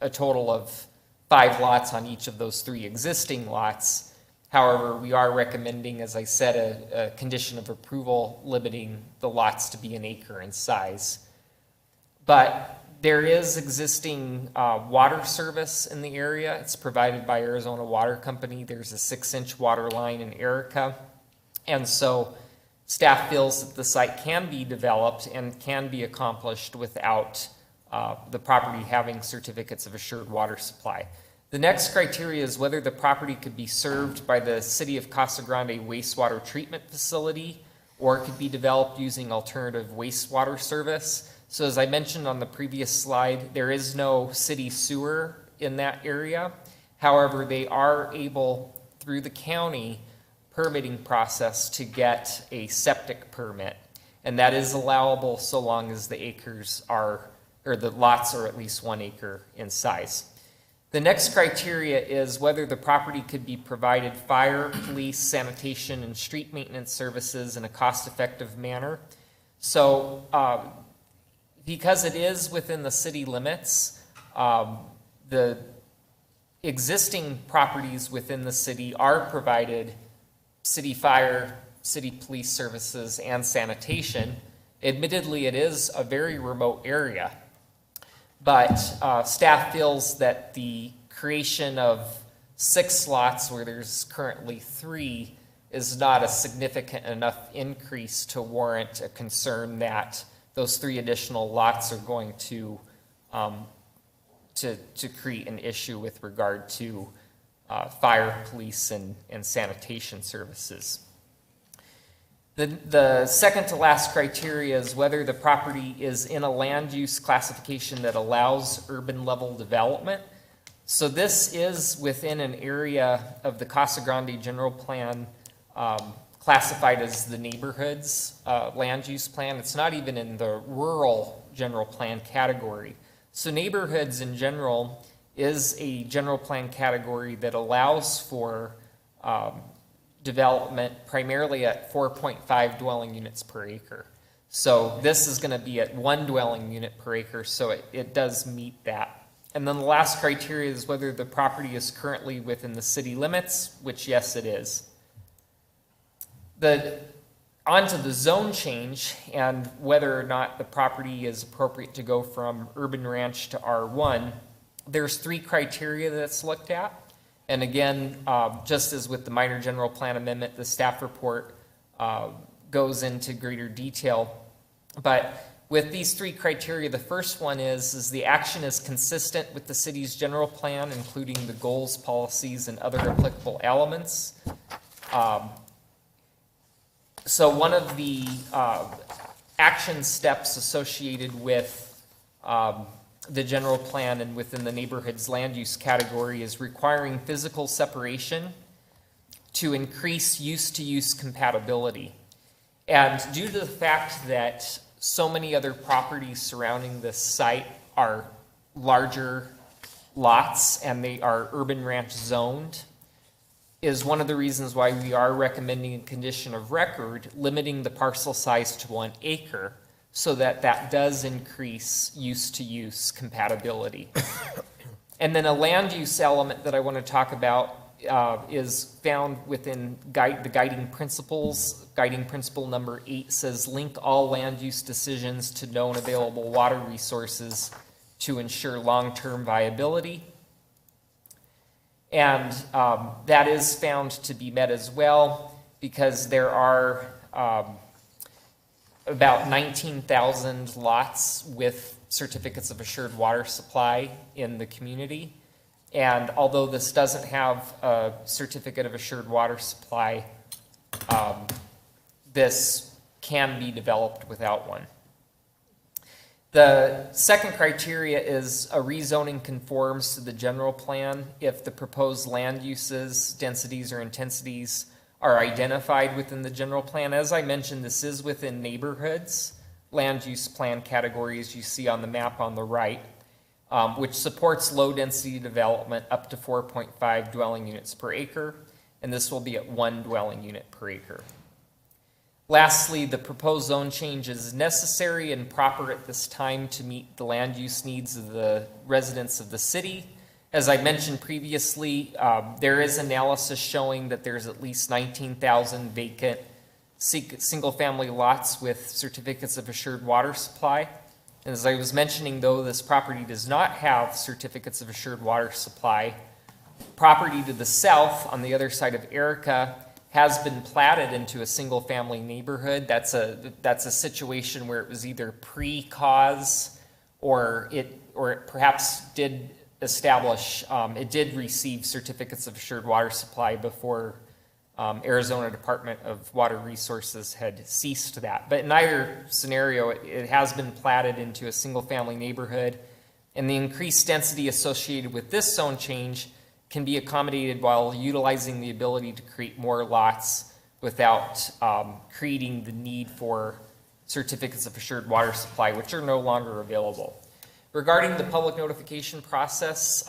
total of 5 lots on each of those 3 existing lots. However, we are recommending, as I said, a condition of approval limiting the lots to be 1 acre in size. But there is existing water service in the area. It's provided by Arizona Water Company. There's a 6-inch water line in Arica. And so staff feels that the site can be developed and can be accomplished without the property having certificates of assured water supply. The next criteria is whether the property could be served by the City of Casa Grande wastewater treatment facility or could be developed using alternative wastewater service. So as I mentioned on the previous slide, there is no city sewer in that area. However, they are able, through the county permitting process, to get a septic permit. And that is allowable so long as the acres are, or the lots are at least 1 acre in size. The next criteria is whether the property could be provided fire, police, sanitation, and street maintenance services in a cost-effective manner. So because it is within the city limits, the existing properties within the city are provided city fire, city police services, and sanitation. Admittedly, it is a very remote area. But staff feels that the creation of 6 lots where there's currently 3 is not a significant enough increase to warrant a concern that those 3 additional lots are going to create an issue with regard to fire, police, and sanitation services. The second to last criteria is whether the property is in a land use classification that allows urban level development. So this is within an area of the Casa Grande General Plan classified as the neighborhoods land use plan. It's not even in the rural general plan category. So neighborhoods in general is a general plan category that allows for development primarily at 4.5 dwelling units per acre. So this is going to be at 1 dwelling unit per acre, so it does meet that. And then the last criteria is whether the property is currently within the city limits, which yes, it is. On to the zone change and whether or not the property is appropriate to go from urban ranch to R1. There's 3 criteria that's looked at. And again, just as with the minor general plan amendment, the staff report goes into greater detail. But with these 3 criteria, the first one is the action is consistent with the city's general plan, including the goals, policies, and other applicable elements. So one of the action steps associated with the general plan and within the neighborhood's land use category is requiring physical separation to increase use-to-use compatibility. And due to the fact that so many other properties surrounding this site are larger lots and they are urban ranch zoned, is one of the reasons why we are recommending a condition of record limiting the parcel size to 1 acre so that that does increase use-to-use compatibility. And then a land use element that I want to talk about is found within the guiding principles. Guiding principle number 8 says, link all land use decisions to known available water resources to ensure long-term viability. And that is found to be met as well because there are about 19,000 lots with certificates of assured water supply in the community. And although this doesn't have a certificate of assured water supply, this can be developed without one. The second criteria is a rezoning conforms to the general plan if the proposed land uses, densities, or intensities are identified within the general plan. As I mentioned, this is within neighborhoods, land use plan categories you see on the map on the right, which supports low-density development up to 4.5 dwelling units per acre, and this will be at 1 dwelling unit per acre. Lastly, the proposed zone change is necessary and proper at this time to meet the land use needs of the residents of the city. As I mentioned previously, there is analysis showing that there's at least 19,000 vacant single-family lots with certificates of assured water supply. And as I was mentioning, though, this property does not have certificates of assured water supply. Property to the south, on the other side of Erica, has been platted into a single-family neighborhood. That's a situation where it was either pre-cause or it perhaps did establish, it did receive certificates of assured water supply before Arizona Department of Water Resources had ceased that. But in either scenario, it has been platted into a single-family neighborhood, and the increased density associated with this zone change can be accommodated while utilizing the ability to create more lots without creating the need for certificates of assured water supply, which are no longer available. Regarding the public notification process,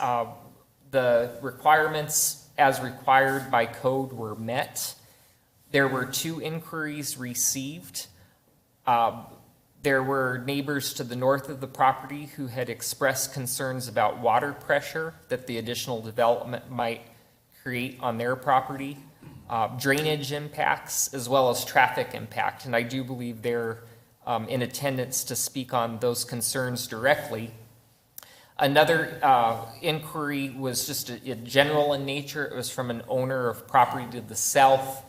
the requirements as required by code were met. There were 2 inquiries received. There were neighbors to the north of the property who had expressed concerns about water pressure that the additional development might create on their property, drainage impacts, as well as traffic impact. And I do believe they're in attendance to speak on those concerns directly. Another inquiry was just a general in nature. It was from an owner of property to the south,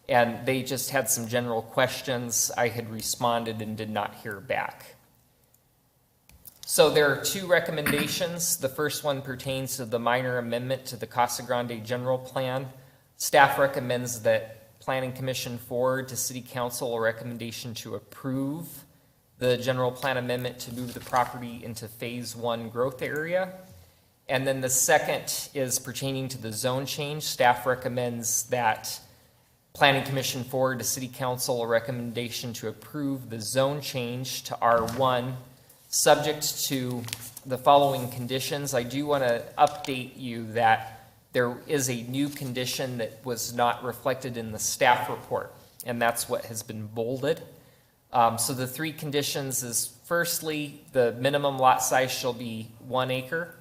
and they just had some general questions. I had responded and did not hear back. So there are 2 recommendations. The first one pertains to the minor amendment to the Casa Grande General Plan. Staff recommends that Planning Commission forward to City Council a recommendation to approve the general plan amendment to move the property into Phase 1 growth area. And then the second is pertaining to the zone change. Staff recommends that Planning Commission forward to City Council a recommendation to approve the zone change to R1, subject to the following conditions. I do want to update you that there is a new condition that was not reflected in the staff report, and that's what has been bolded. So the 3 conditions is, firstly, the minimum lot size shall be 1 acre.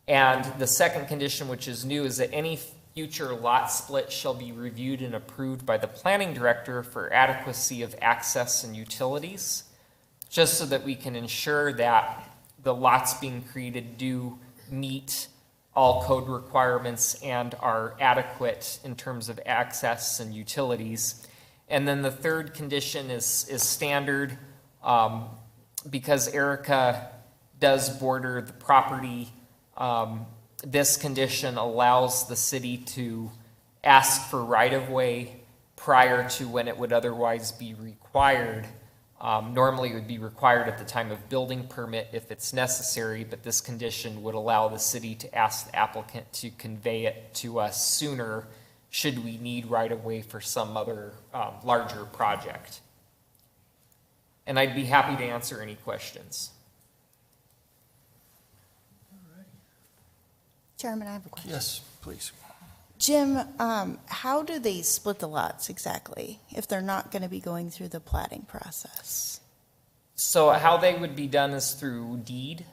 And the second condition, which is new, is that any future lot split shall be reviewed and approved by the planning director for adequacy of access and utilities, just so that we can ensure that the lots being created do meet all code requirements and are adequate in terms of access and utilities. And then the third condition is standard because Erica does border the property. This condition allows the city to ask for right-of-way prior to when it would otherwise be required Normally, it would be required at the time of building permit if it's necessary, but this condition would allow the city to ask the applicant to convey it to us sooner should we need right-of-way for some other larger project. And I'd be happy to answer any questions. Chairman, I have a question. Yes, please. Jim, how do they split the lots exactly if they're not going to be going through the plating process? So how they would be done is through deed.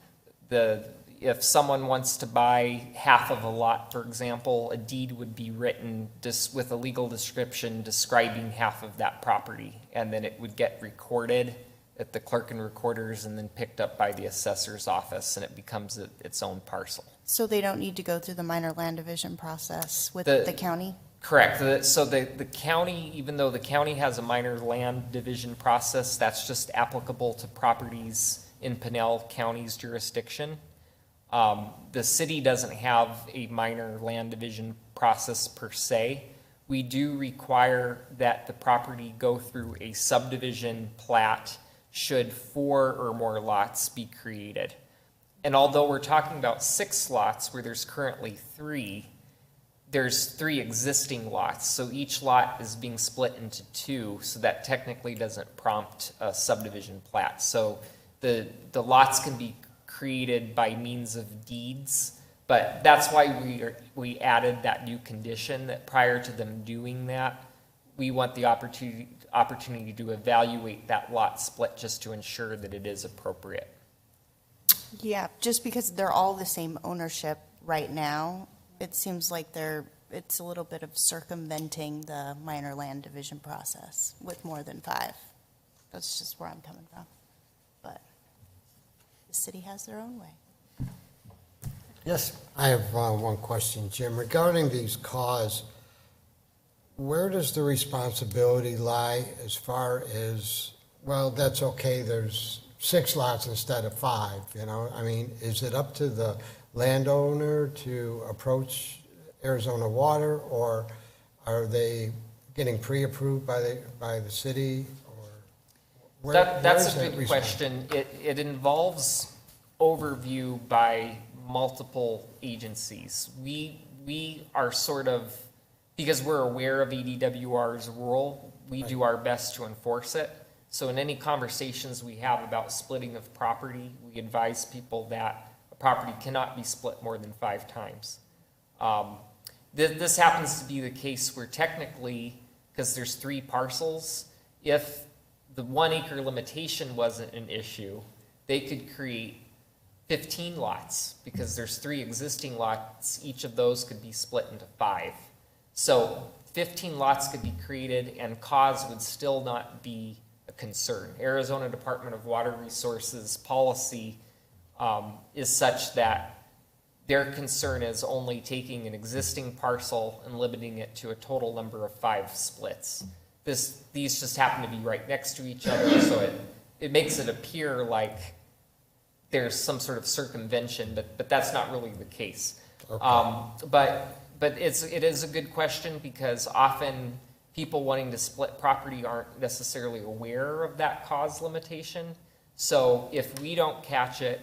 If someone wants to buy half of a lot, for example, a deed would be written just with a legal description describing half of that property, and then it would get recorded at the clerk and recorders and then picked up by the assessor's office, and it becomes its own parcel. So they don't need to go through the minor land division process with the county? Correct. So the county, even though the county has a minor land division process, that's just applicable to properties in Pinell County's jurisdiction. The city doesn't have a minor land division process per se. We do require that the property go through a subdivision plat should 4 or more lots be created. And although we're talking about 6 lots where there's currently 3, there's 3 existing lots. So each lot is being split into 2, so that technically doesn't prompt a subdivision plat. So the lots can be created by means of deeds, but that's why we added that new condition that prior to them doing that, we want the opportunity to evaluate that lot split just to ensure that it is appropriate. Yeah, just because they're all the same ownership right now, it seems like it's a little bit of circumventing the minor land division process with more than 5. That's just where I'm coming from. But the city has their own way. Yes. I have one question, Jim. Regarding these cause, where does the responsibility lie as far as, well, that's okay, there's 6 lots instead of 5, you know? I mean, is it up to the landowner to approach Arizona Water, or are they getting pre-approved by the city? Or That's a good question. It involves overview by multiple agencies. We are sort of, because we're aware of EDWR's rule, we do our best to enforce it. So in any conversations we have about splitting of property, we advise people that a property cannot be split more than 5 times. This happens to be the case where technically, because there's 3 parcels, if the 1 acre limitation wasn't an issue, they could create 15 lots because there's 3 existing lots. Each of those could be split into 5. So 15 lots could be created and cause would still not be a concern. Arizona Department of Water Resources policy is such that their concern is only taking an existing parcel and limiting it to a total number of 5 splits. These just happen to be right next to each other, so it makes it appear like there's some sort of circumvention, but that's not really the case. Okay. But it is a good question because often people wanting to split property aren't necessarily aware of that cause limitation. So if we don't catch it,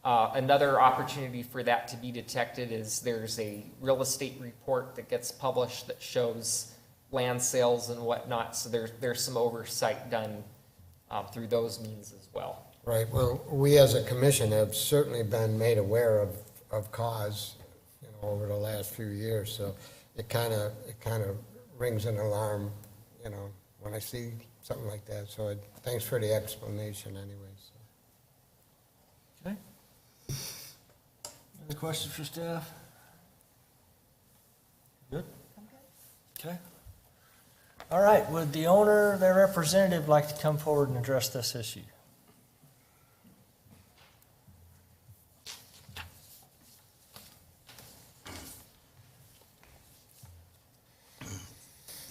another opportunity for that to be detected is there's a real estate report that gets published that shows land sales and whatnot. So there's some oversight done through those means as well. Right. Well, we as a commission have certainly been made aware of cause, you know, over the last few years. So it kind of rings an alarm, you know, when I see something like that. So thanks for the explanation anyways. Okay. Any questions for staff? Good? Okay. All right, would the owner, their representative, like to come forward and address this issue?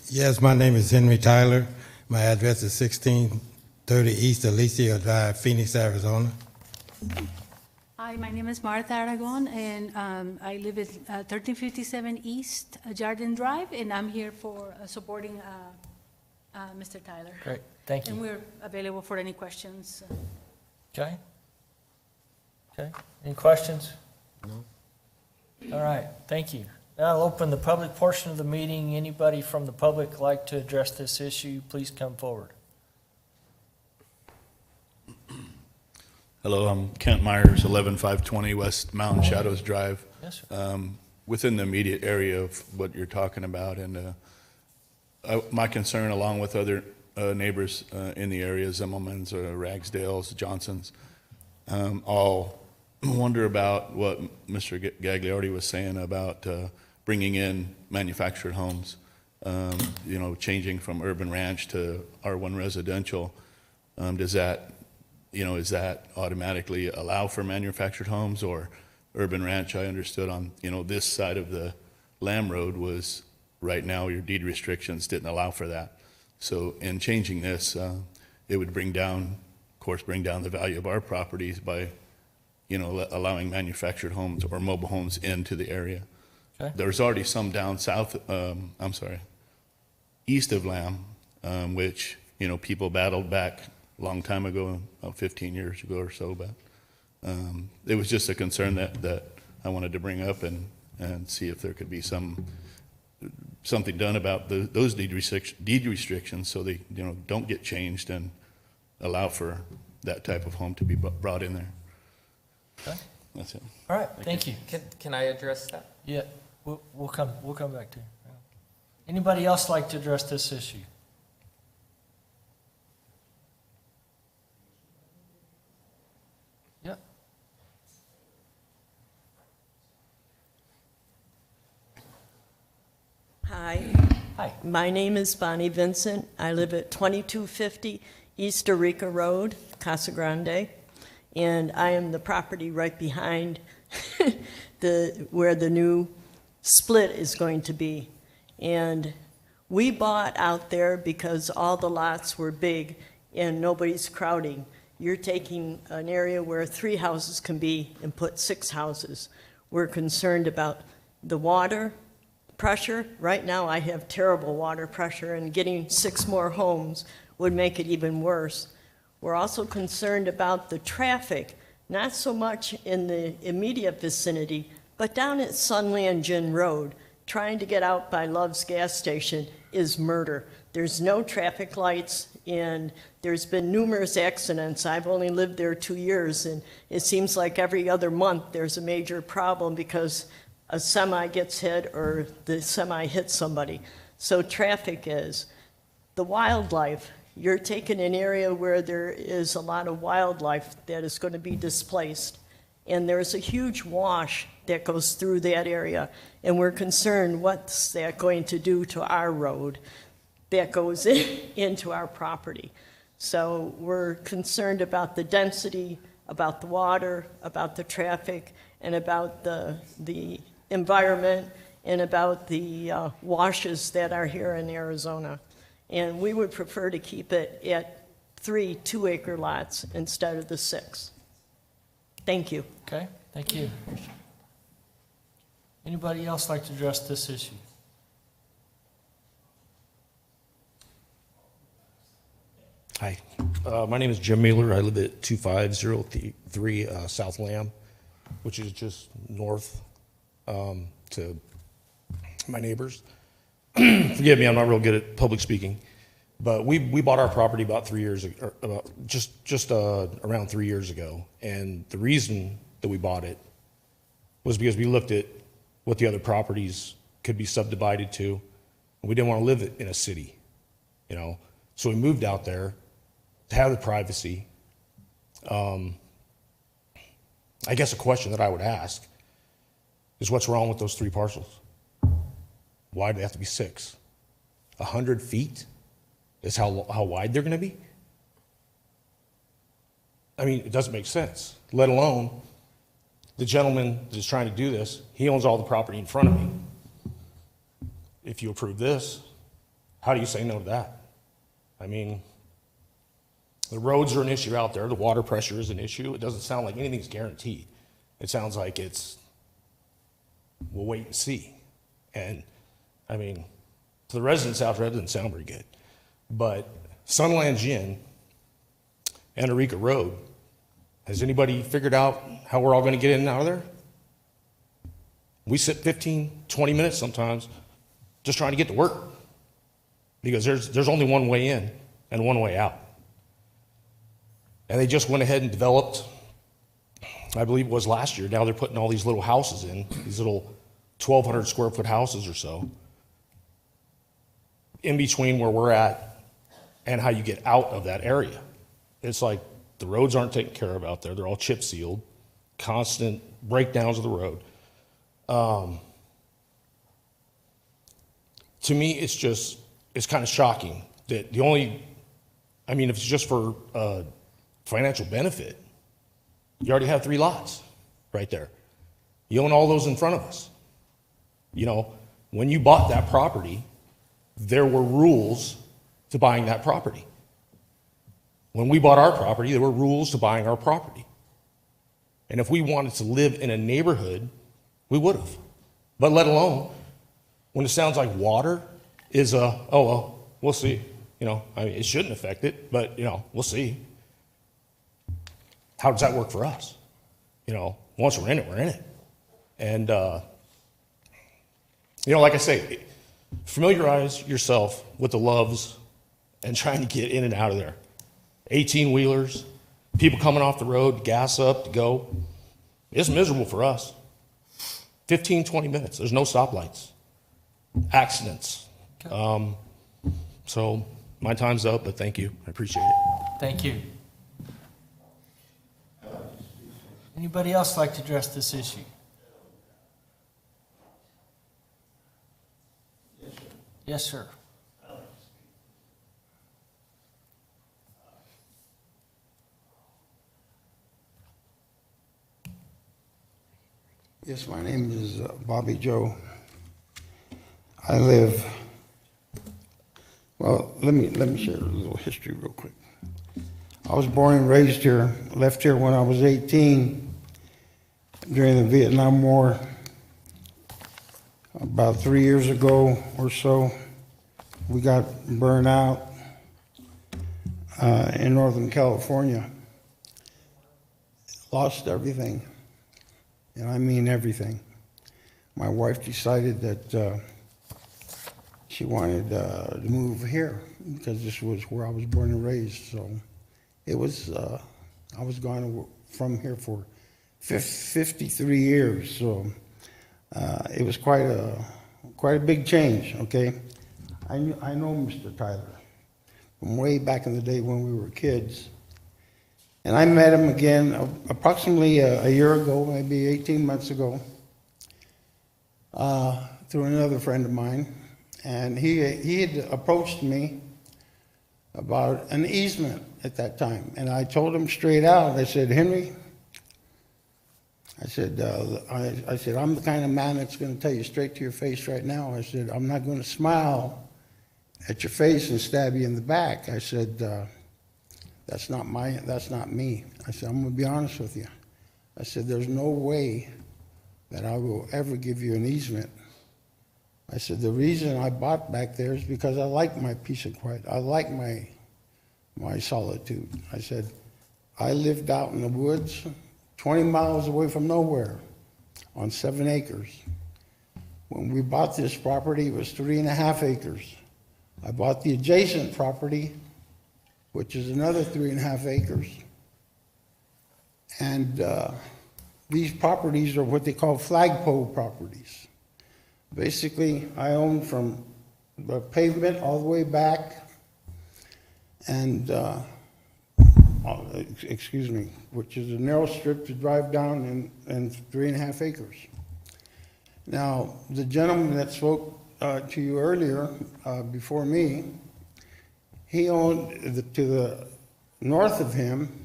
Yes, my name is Henry Tyler. My address is 1630 East Alicia Drive, Phoenix, Arizona. Hi, my name is Martha Aragon, and I live at 1357 East Jardin Drive, and I'm here for supporting Mr. Tyler. Great, thank And you. we're available for any questions. Okay? Okay, any questions? No. All right, thank you. Now I'll open the public portion of the meeting. Anybody from the public like to address this issue, please come forward. Hello, I'm Kent Myers, 11520 West Mountain Shadows Drive. Yes, sir. Within the immediate area of what you're talking about, and my concern, along with other neighbors in the area, Zimmelman's, Ragsdale's, Johnson's, all wonder about what Mr. Gagliardi was saying about bringing in manufactured homes, you know, changing from urban ranch to R1 residential. Does that, you know, is that automatically allow for manufactured homes, or urban ranch? I understood on, you know, this side of the Lamb Road was, right now, your deed restrictions didn't allow for that. So in changing this, it would bring down, of course, bring down the value of our properties by, you know, allowing manufactured homes or mobile homes into the area. Okay. There's already some down south, east of Lamb, which, you know, people battled back a long time ago, 15 years ago or so, but it was just a concern that I wanted to bring up and see if there could be something done about those deed restrictions so they, you know, don't get changed and allow for that type of home to be brought in there. Okay. That's it. All right, thank you. Can I address that? Yeah, we'll come back to you. Anybody else like to address this issue? Yeah. Hi. Hi. My name is Bonnie Vincent. I live at 2250 East Eureka Road, Casa Grande, and I am the property right behind where the new split is going to be. And we bought out there because all the lots were big and nobody's crowding. You're taking an area where 3 houses can be and put 6 houses. We're concerned about the water pressure. Right now I have terrible water pressure, and getting 6 more homes would make it even worse. We're also concerned about the traffic, not so much in the immediate vicinity, but down at Sunland Gin Road. Trying to get out by Love's gas station is murder. There's no traffic lights, and there's been numerous accidents. I've only lived there 2 years, and it seems like every other month there's a major problem because a semi gets hit or the semi hits somebody. So traffic is. The wildlife, you're taking an area where there is a lot of wildlife that is going to be displaced. And there's a huge wash that goes through that area. And we're concerned what's that going to do to our road that goes into our property. So we're concerned about the density, about the water, about the traffic, and about the environment, and about the washes that are here in Arizona. And we would prefer to keep it at 3 2-acre lots instead of the 6. Thank you. Okay, thank you. Anybody else like to address this issue? Hi, my name is Jim Mueller. I live at 2503 South Lamb, which is just north to my neighbors. Forgive me, I'm not real good at public speaking, but we bought our property about 3 years ago, just around 3 years ago, and the reason that we bought it was because we looked at what the other properties could be subdivided to, and we didn't want to live in a city, you know. So we moved out there to have the privacy. I guess a question that I would ask is what's wrong with those 3 parcels? Why do they have to be 6? 100 feet is how wide they're going to be? I mean, it doesn't make sense, let alone the gentleman that's trying to do this, he owns all the property in front of me. If you approve this, how do you say no to that? I mean, the roads are an issue out there. The water pressure is an issue. It doesn't sound like anything's guaranteed. It sounds like we'll wait and see. And I mean, to the residents out there, it doesn't sound very good. But Sunlands Inn and Eureka Road, has anybody figured out how we're all going to get in and out of there? We sit 15, 20 minutes sometimes just trying to get to work because there's only one way in and one way out. And they just went ahead and developed, I believe it was last year, now they're putting all these little houses in, these little 1,200 square foot houses or so, in between where we're at and how you get out of that area. It's like the roads aren't taken care of out there. They're all chip sealed, constant breakdowns of the road. To me, it's kind of shocking that if it's just for financial benefit, you already have 3 lots right there. You own all those in front of us. You know, when you bought that property, there were rules to buying that property. When we bought our property, there were rules to buying our property. And if we wanted to live in a neighborhood, we would have. But let alone, when it sounds like water is oh, well, we'll see. You know, I mean, it shouldn't affect it, but, you know, we'll see. How does that work for us? You know, once we're in it, we're in it. And, you know, like I say, familiarize yourself with the Loves and trying to get in and out of there. 18-wheelers, people coming off the road, gas up to go. It's miserable for us. 15, 20 minutes. There's no stoplights. Accidents. So my time's up, but thank you. I appreciate it. Thank you. Anybody else like to address this issue? Yes, sir. Yes, my name is Bobby Joe. I live, well, let me share a little history real quick. I was born and raised here, left here when I was 18 during the Vietnam War. About 3 years ago or so, we got burned out in Northern California. Lost everything. And I mean everything. My wife decided that she wanted to move here because this was where I was born and raised. So it was, I was gone from here for 53 years. So it was quite a big change, okay? I know Mr. Tyler from way back in the day when we were kids. And I met him again approximately a year ago, maybe 18 months ago, through another friend of mine. And he had approached me about an easement at that time. And I told him straight out, I said, Henry, I said, I'm the kind of man that's going to tell you straight to your face right now. I said, I'm not going to smile at your face and stab you in the back. I said, that's not me. I said, I'm going to be honest with you. I said, there's no way that I will ever give you an easement. I said, the reason I bought back there is because I like my peace and quiet. I like my solitude. I said, I lived out in the woods, 20 miles away from nowhere, on 7 acres. When we bought this property, it was 3.5 acres. I bought the adjacent property, which is another 3.5 acres. And these properties are what they call flagpole properties. Basically, I own from the pavement all the way back, and which is a narrow strip to drive down and 3.5 acres. Now, the gentleman that spoke to you earlier, before me, he owned to the north of him.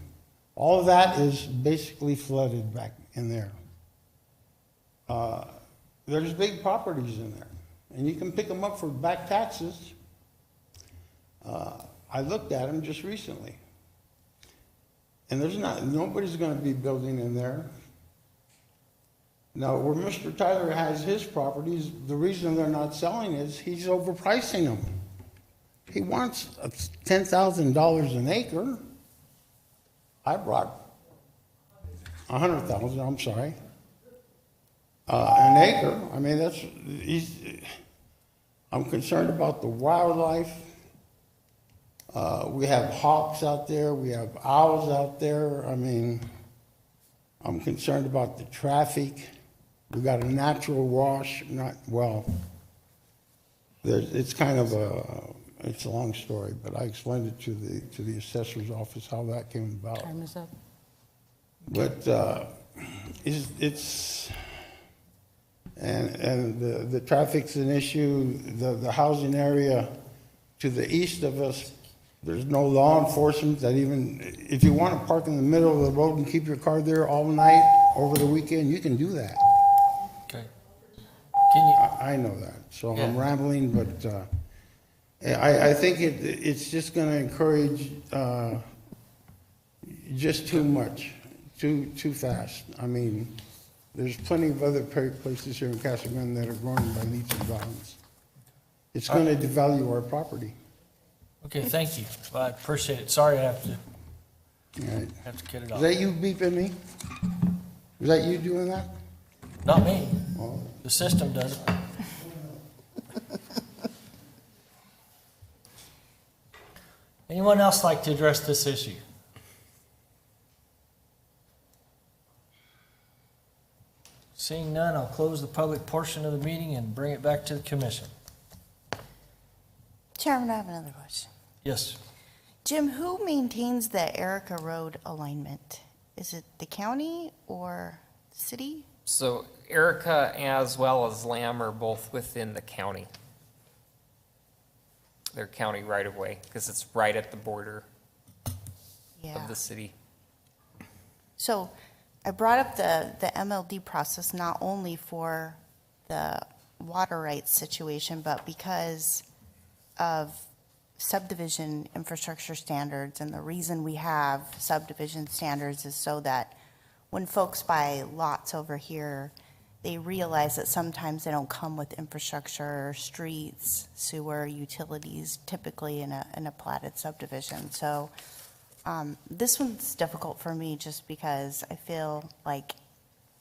All of that is basically flooded back in there. There's big properties in there, and you can pick them up for back taxes. I looked at them just recently, and nobody's going to be building in there. Now, where Mr. Tyler has his properties, the reason they're not selling is he's overpricing them. He wants $10,000 an acre. I brought 100,000, I'm sorry. An acre, I mean, I'm concerned about the wildlife. We have hawks out there, we have owls out there. I mean, I'm concerned about the traffic. We got a natural wash, it's kind of it's a long story, but I explained it to the assessor's office how that came about. Time is up. But the traffic's an issue. The housing area to the east of us, there's no law enforcement that even, if you want to park in the middle of the road and keep your car there all night over the weekend, you can do that. Okay. I know that, so Yeah. I'm rambling, but I think it's just going to encourage just too much, too fast. I mean, there's plenty of other places here in Casa Grande that are growing by leaps and bounds. It's going to devalue our property. Okay, thank you. Well, I appreciate it. Sorry I have to Right. get it Is off. that you beeping me? Is that you doing that? Not me. Oh. The system does it. Anyone else like to address this issue? Seeing none, I'll close the public portion of the meeting and bring it back to the commission. Chairman, I have another question. Yes. Jim, who maintains the Erica Road alignment? Is it the county or the city? So Erica as well as Lamb are both within the county. They're county right of way, because it's right at the border Yeah. of the city. So I brought up the MLD process not only for the water rights situation, but because of subdivision infrastructure standards. And the reason we have subdivision standards is so that when folks buy lots over here, they realize that sometimes they don't come with infrastructure, streets, sewer, utilities, typically in a platted subdivision. So this one's difficult for me just because I feel like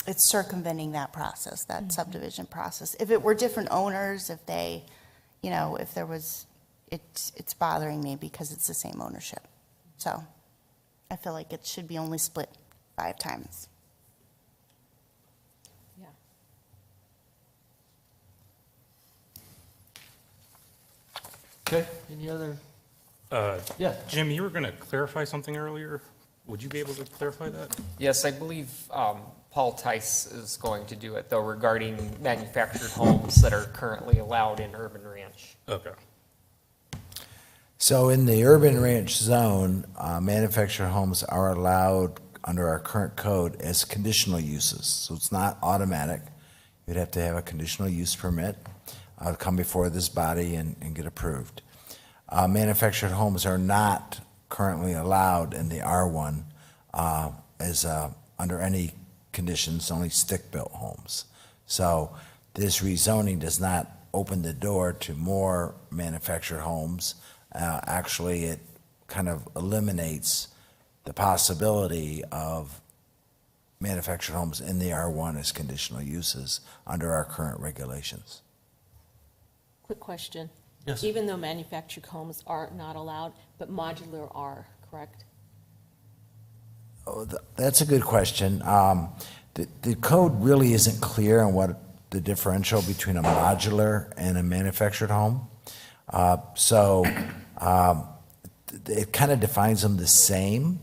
it's circumventing that process, that subdivision process. If it were different owners, if they, if there was, it's bothering me because it's the same ownership. So I feel like it should be only split 5 times. Yeah. Okay, any other? Yeah. Jim, you were going to clarify something earlier. Would you be able to clarify that? Yes, I believe Paul Tice is going to do it, though, regarding manufactured homes that are currently allowed in Urban Ranch. Okay. So in the urban ranch zone, manufactured homes are allowed under our current code as conditional uses. So it's not automatic. You'd have to have a conditional use permit, come before this body and get approved. Manufactured homes are not currently allowed in the R1 under any conditions, only stick-built homes. So this rezoning does not open the door to more manufactured homes. Actually, it kind of eliminates the possibility of manufactured homes in the R1 as conditional uses under our current regulations. Quick question. Yes. Even though manufactured homes are not allowed, but modular are, correct? Oh, that's a good question. The code really isn't clear on what the differential between a modular and a manufactured home. It kind of defines them the same.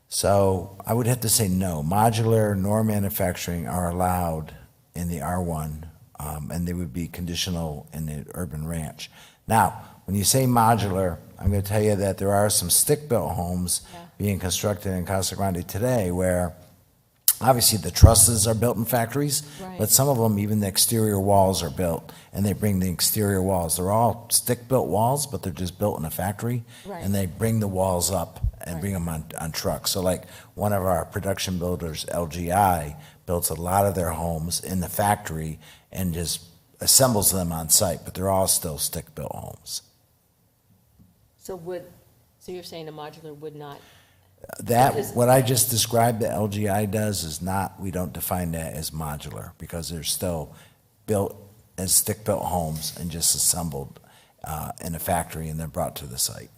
So I would have to say no. Modular nor manufacturing are allowed in the R1, and they would be conditional in the urban ranch. Now, when you say modular, I'm going to tell you that there are some stick-built homes being constructed in Casa Grande today where obviously the trusses are built in factories, Right. but some of them, even the exterior walls are built, and they bring the exterior walls. They're all stick-built walls, but they're just built in a factory, Right. and they bring the walls up and Right. bring them on trucks. So like one of our production builders, LGI, builds a lot of their homes in the factory and just assembles them on site, but they're all still stick-built homes. So you're saying a modular would not? That, Because- what I just described that LGI does is not, we don't define that as modular, because they're still built as stick-built homes and just assembled in a factory and then brought to the site.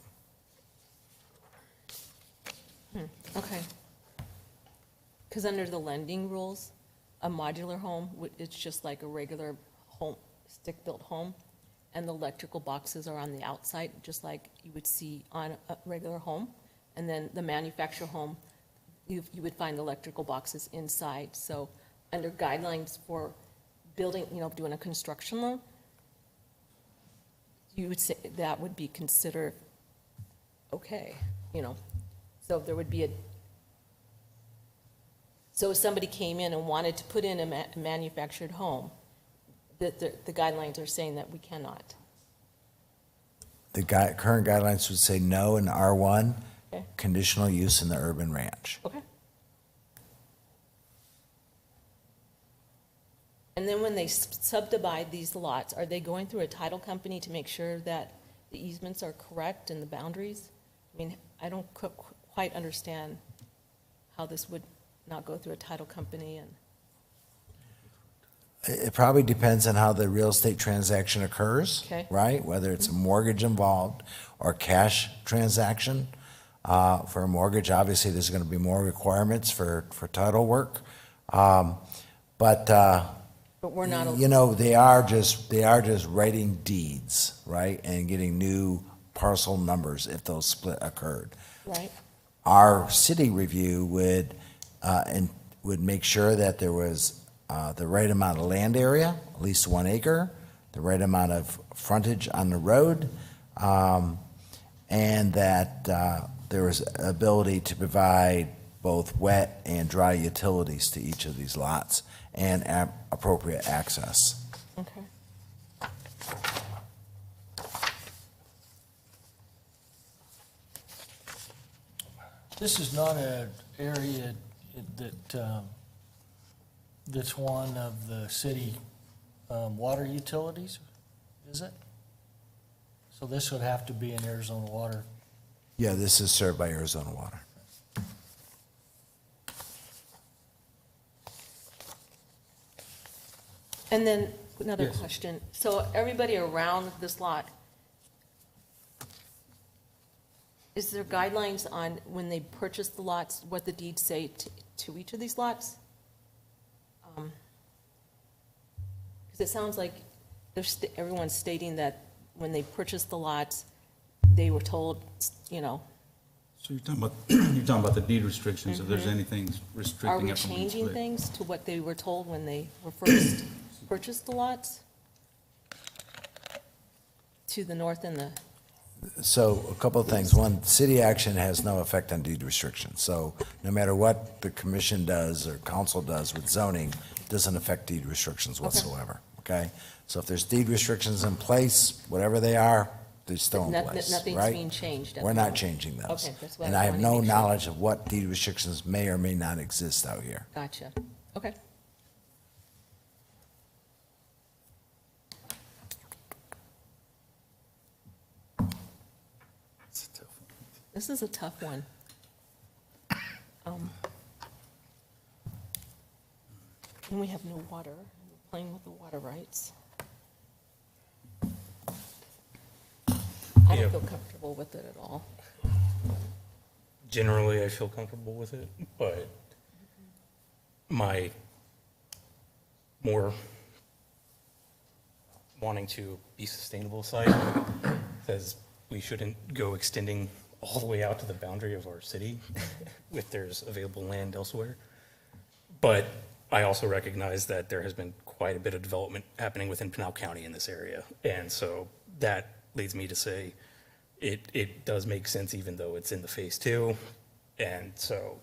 Okay. Because under the lending rules, a modular home, it's just like a regular home, stick-built home, and the electrical boxes are on the outside, just like you would see on a regular home. And then the manufactured home, you would find electrical boxes inside. So under guidelines for building, doing a construction loan, you would say that would be considered okay, So there would be so if somebody came in and wanted to put in a manufactured home, the guidelines are saying that we cannot. The current guidelines would say no in R1, Okay. conditional use in the urban ranch. Okay. And then when they subdivide these lots, are they going through a title company to make sure that the easements are correct and the boundaries? I mean, I don't quite understand how this would not go through a title company and. It probably depends on how the real estate transaction occurs, Okay. right? Whether it's a mortgage involved or cash transaction. For a mortgage, obviously, there's going to be more requirements for title work. But we're not. they are just writing deeds, right? And getting new parcel numbers if those split occurred. Right. Our city review would make sure that there was the right amount of land area, at least 1 acre, the right amount of frontage on the road, and that there was ability to provide both wet and dry utilities to each of these lots and appropriate access. Okay. This is not an area that's one of the city water utilities, is it? So this would have to be in Arizona Water. Yeah, this is served by Arizona Water. And then another Yes. question. So everybody around this lot, is there guidelines on when they purchase the lots, what the deeds say to each of these lots? Because it sounds like everyone's stating that when they purchased the lots, they were told, So you're talking about the deed restrictions, if there's anything are restricting we it from being changing split. things to what they were told when they were first purchased the lots? To the north and the, So a couple of things. One, city action has no effect on deed restrictions. So no matter what the commission does or council does with zoning, it doesn't affect deed restrictions whatsoever, okay? So if there's deed restrictions in place, whatever they are, they're still in place, nothing's right? being changed at We're the not moment. changing those. Okay, that's what And I I have wanted to no make sure. knowledge of what deed restrictions may or may not exist out here. gotcha. Okay. This is a tough one. And we have no water, we're playing with the water rights. I Yeah. don't feel comfortable with it at all. Generally, I feel comfortable with it, but my more wanting to be sustainable side says we shouldn't go extending all the way out to the boundary of our city if there's available land elsewhere. But I also recognize that there has been quite a bit of development happening within Pinal County in this area. And so that leads me to say it does make sense even though it's in the phase two. And so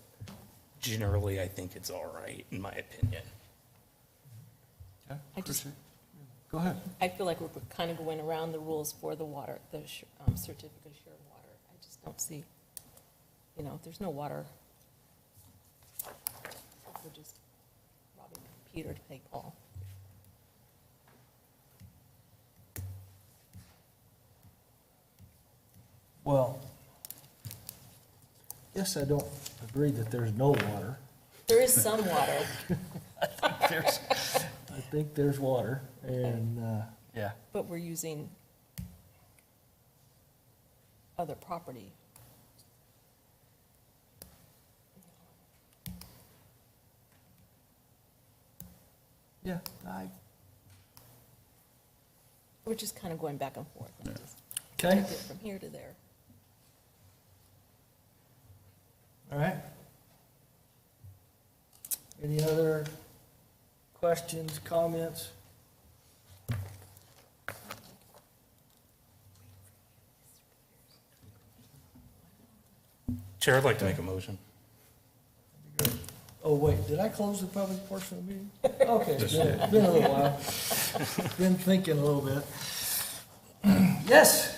generally, I think it's all right, in my opinion. I just, Go ahead. I feel like we're kind of going around the rules for the water, the certificate of shared water. I just don't see, if there's no water, we're just robbing Peter to pay Paul. Well, yes, I don't agree that there's no water. There is some water. I think there's water, and, yeah. But we're using other property. Yeah, We're just kind of going back and forth. Okay. Take it from here to there. All right. Any other questions, comments? Chair, I'd like to make a motion. Oh, wait, did I close the public portion of the meeting? Okay, it's been a little while. Been thinking a little bit. Yes?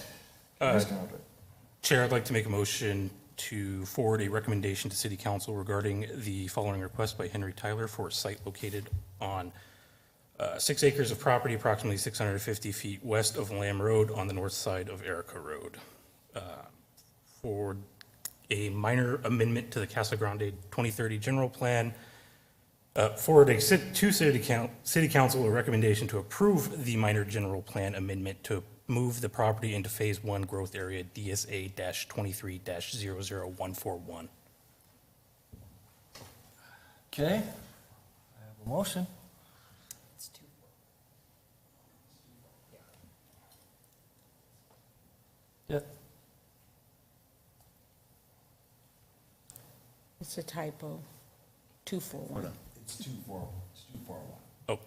Chair, I'd like to make a motion to forward a recommendation to City Council regarding the following request by Henry Tyler for a site located on 6 acres of property approximately 650 feet west of Lamb Road on the north side of Erica Road. For a minor amendment to the Casa Grande 2030 general plan. Forward to City Council a recommendation to approve the minor general plan amendment to move the property into Phase 1 growth area DSA-23-00141. Okay, I have a motion. Yep. It's a typo. 241. It's 241. Oh.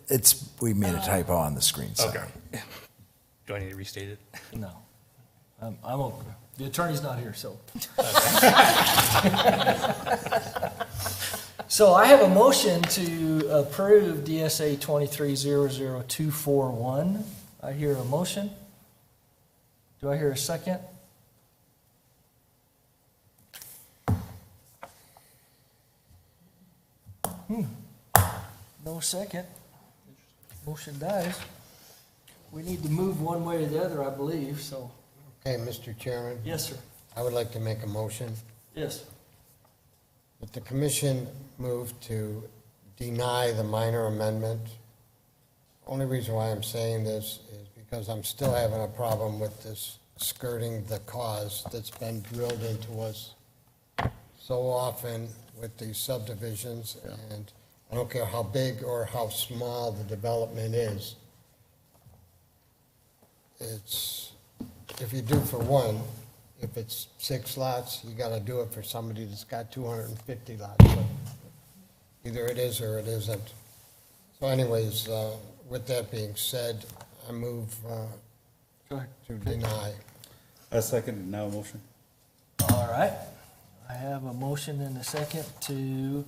It's, we made a typo on the screen, sorry. Okay. Do I need to restate it? No. I'm okay. The attorney's not here, so. So I have a motion to approve DSA 23-00241. I hear a motion. Do I hear a second? No second. Motion dies. We need to move one way or the other, I believe, so. Okay, Mr. Chairman? Yes, sir. I would like to make a motion Yes. that the commission move to deny the minor amendment. Only reason why I'm saying this is because I'm still having a problem with this skirting the cause that's been drilled into us so often with these subdivisions, and I don't care how big or how small the development is. It's, if you do for one, if it's 6 lots, you gotta do it for somebody that's got 250 lots. But either it is or it isn't. So anyways, with that being said, I move Go ahead. to deny. A second, now a motion. All right. I have a motion and a second to,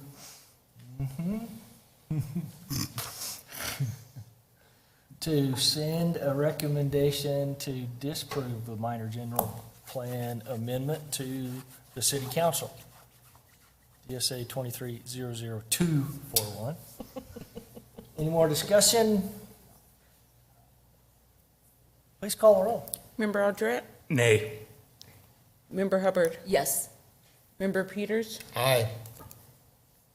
to send a recommendation to disapprove the minor general plan amendment to the city council. DSA 23-00241. Any more discussion? Please call the roll. Member Aldrete? Nay. Member Hubbard? Yes. Member Peters? Aye.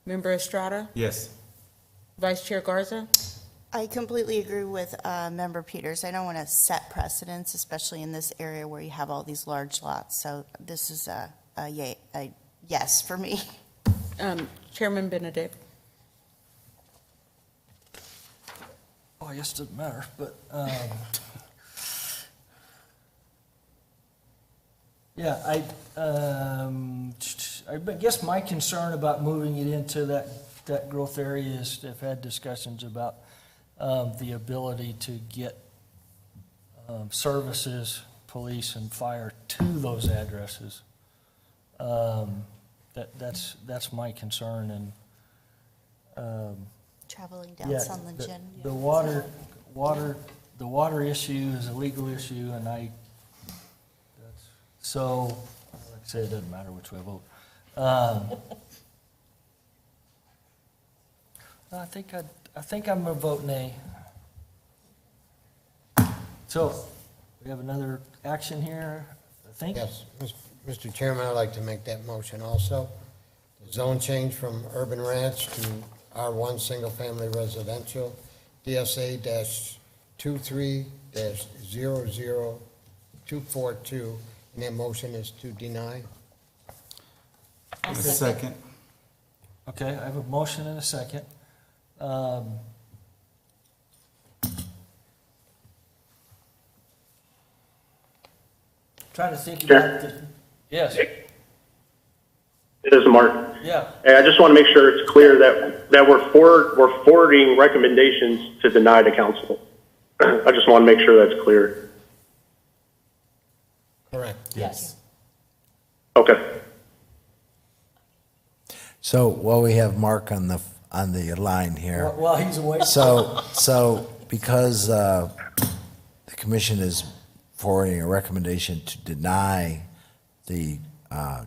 Member Estrada? Yes. Vice Chair Garza? I completely agree with Member Peters. I don't want to set precedents, especially in this area where you have all these large lots. So this is a yes for me. Chairman Benedict? Oh, I guess it doesn't matter, but, yeah, I guess my concern about moving it into that growth area is, I've had discussions about the ability to get services, police and fire to those addresses. That's my concern, and Traveling down yeah, Sunland Gin. the water issue is a legal issue, and so, like I say, it doesn't matter which way I vote. I think I'm gonna vote nay. So, We have another action here, I think? Yes, Mr. Chairman, I'd like to make that motion also. The zone change from urban ranch to R1 Single Family Residential, DSA-23-00242, and that motion is to deny. A second. Okay, I have a motion and a second. Trying to think about the, yes, It is Mark. yeah. Hey, I just want to make sure it's clear that we're forwarding recommendations to deny to council. I just want to make sure that's clear. Correct. Yes. Okay. So, while we have Mark on the line here. While he's away. So because the commission is forwarding a recommendation to deny the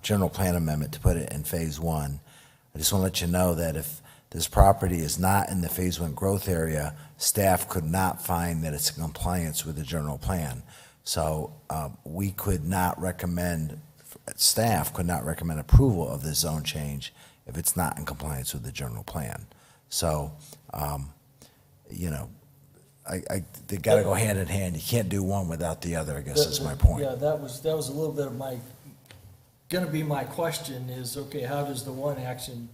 general plan amendment to put it in phase one, I just want to let you know that if this property is not in the phase one growth area, staff could not find that it's in compliance with the general plan. So we could not recommend, staff could not recommend approval of this zone change if it's not in compliance with the general plan. So, you know, they got to go hand in hand. You can't do one without the other, I guess is my point. Yeah, that was a little bit of gonna be my question is, okay, how does the one action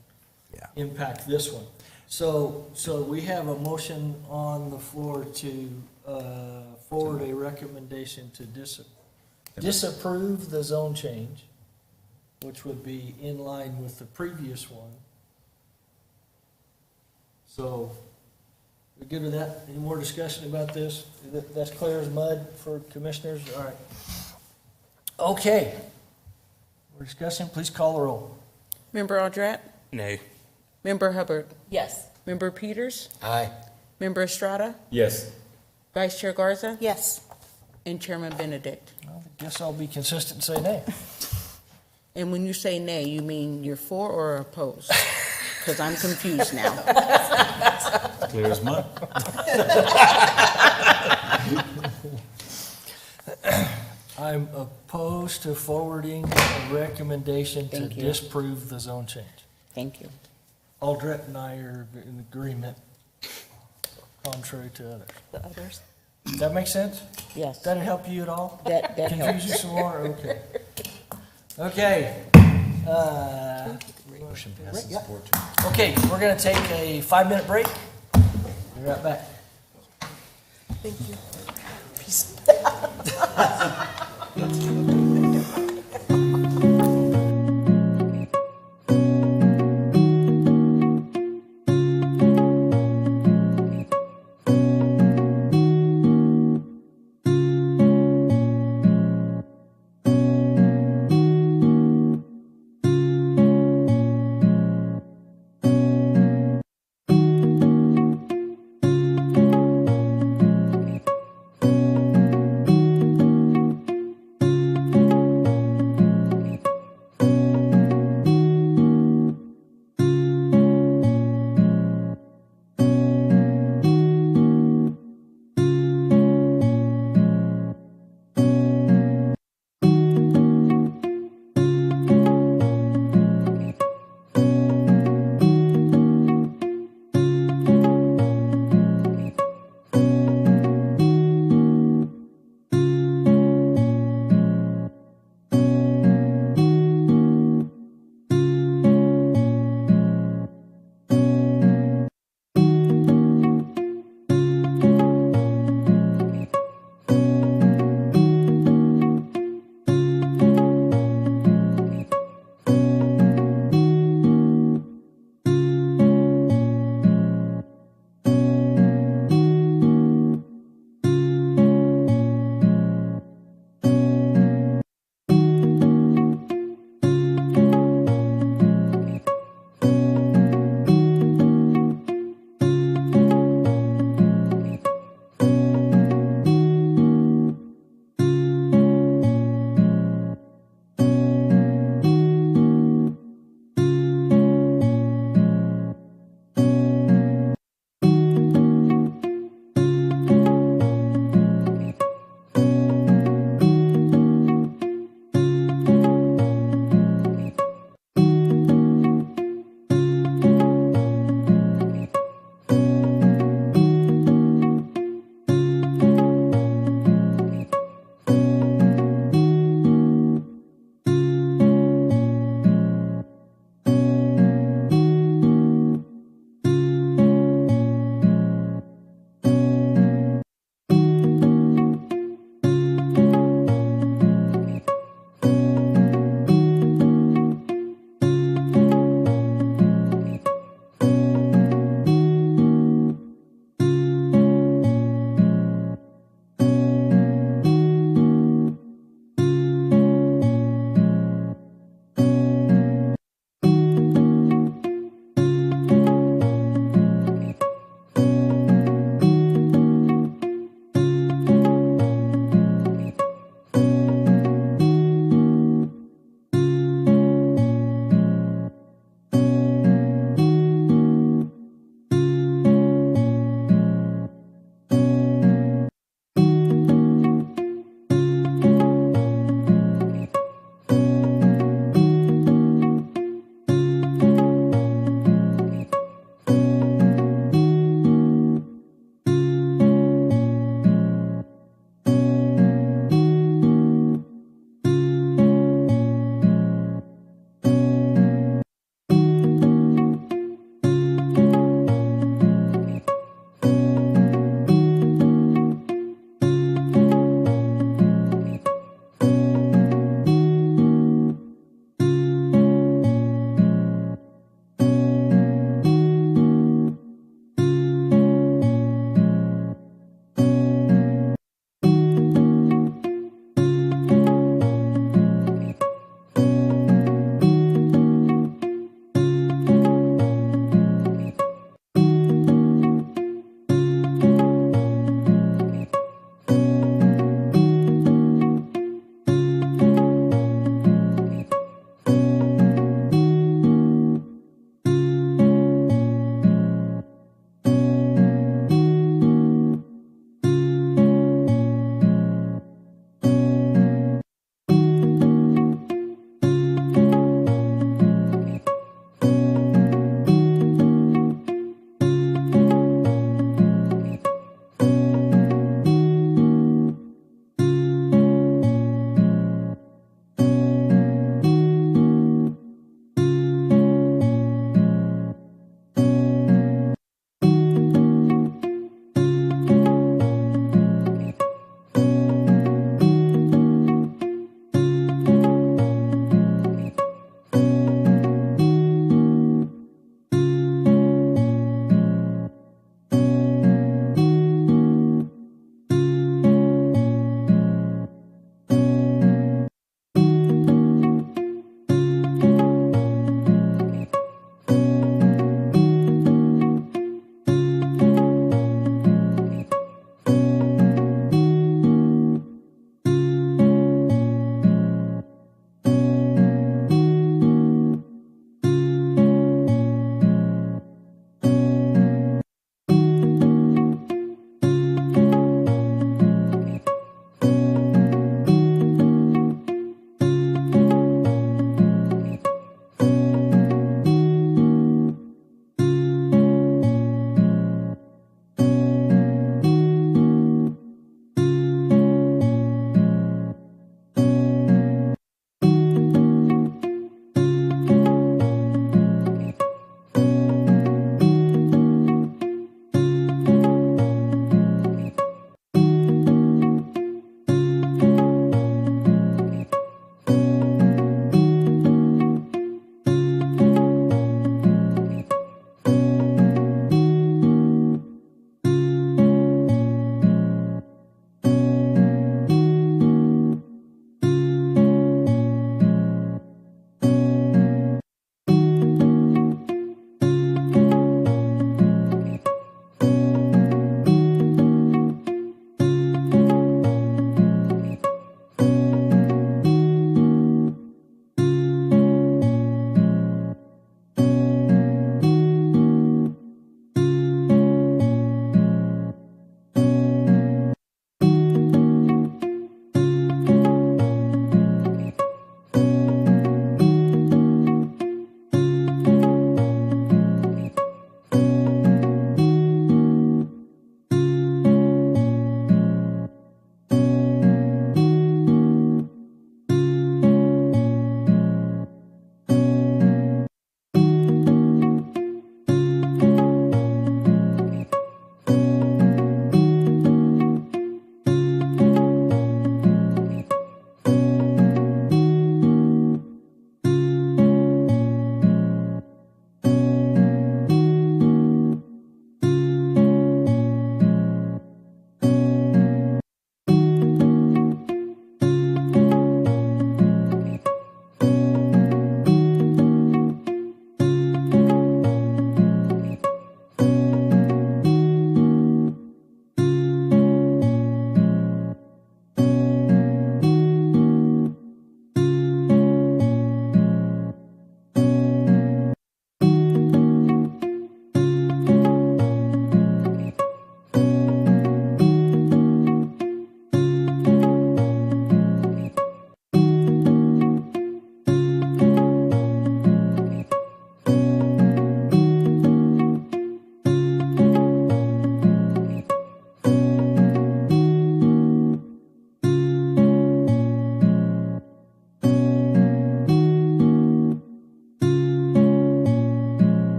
impact this one? So we have a motion on the floor to forward a recommendation to disapprove the zone change, which would be in line with the previous one. So, we good with that? Any more discussion about this? That's clear as mud for commissioners? All right. Okay. We're discussing, please call the roll. Member Aldrat? Nay. Member Hubbard? Yes. Member Peters? Aye. Member Estrada? Yes. Vice Chair Garza? Yes. And Chairman Benedict? I guess I'll be consistent and say nay. And when you say nay, you mean you're for or opposed? Because I'm confused now. Clear as mud. I'm opposed to forwarding a recommendation to Thank you. disprove the zone change. Thank you. Aldret and I are in agreement, contrary to others. The others? Does that make sense? Yes. That'll help you at all? That Confuse helps. you some more? Okay. Okay. Motion passes 4-2. Okay, we're gonna take a 5-minute break. Be right back. Thank you.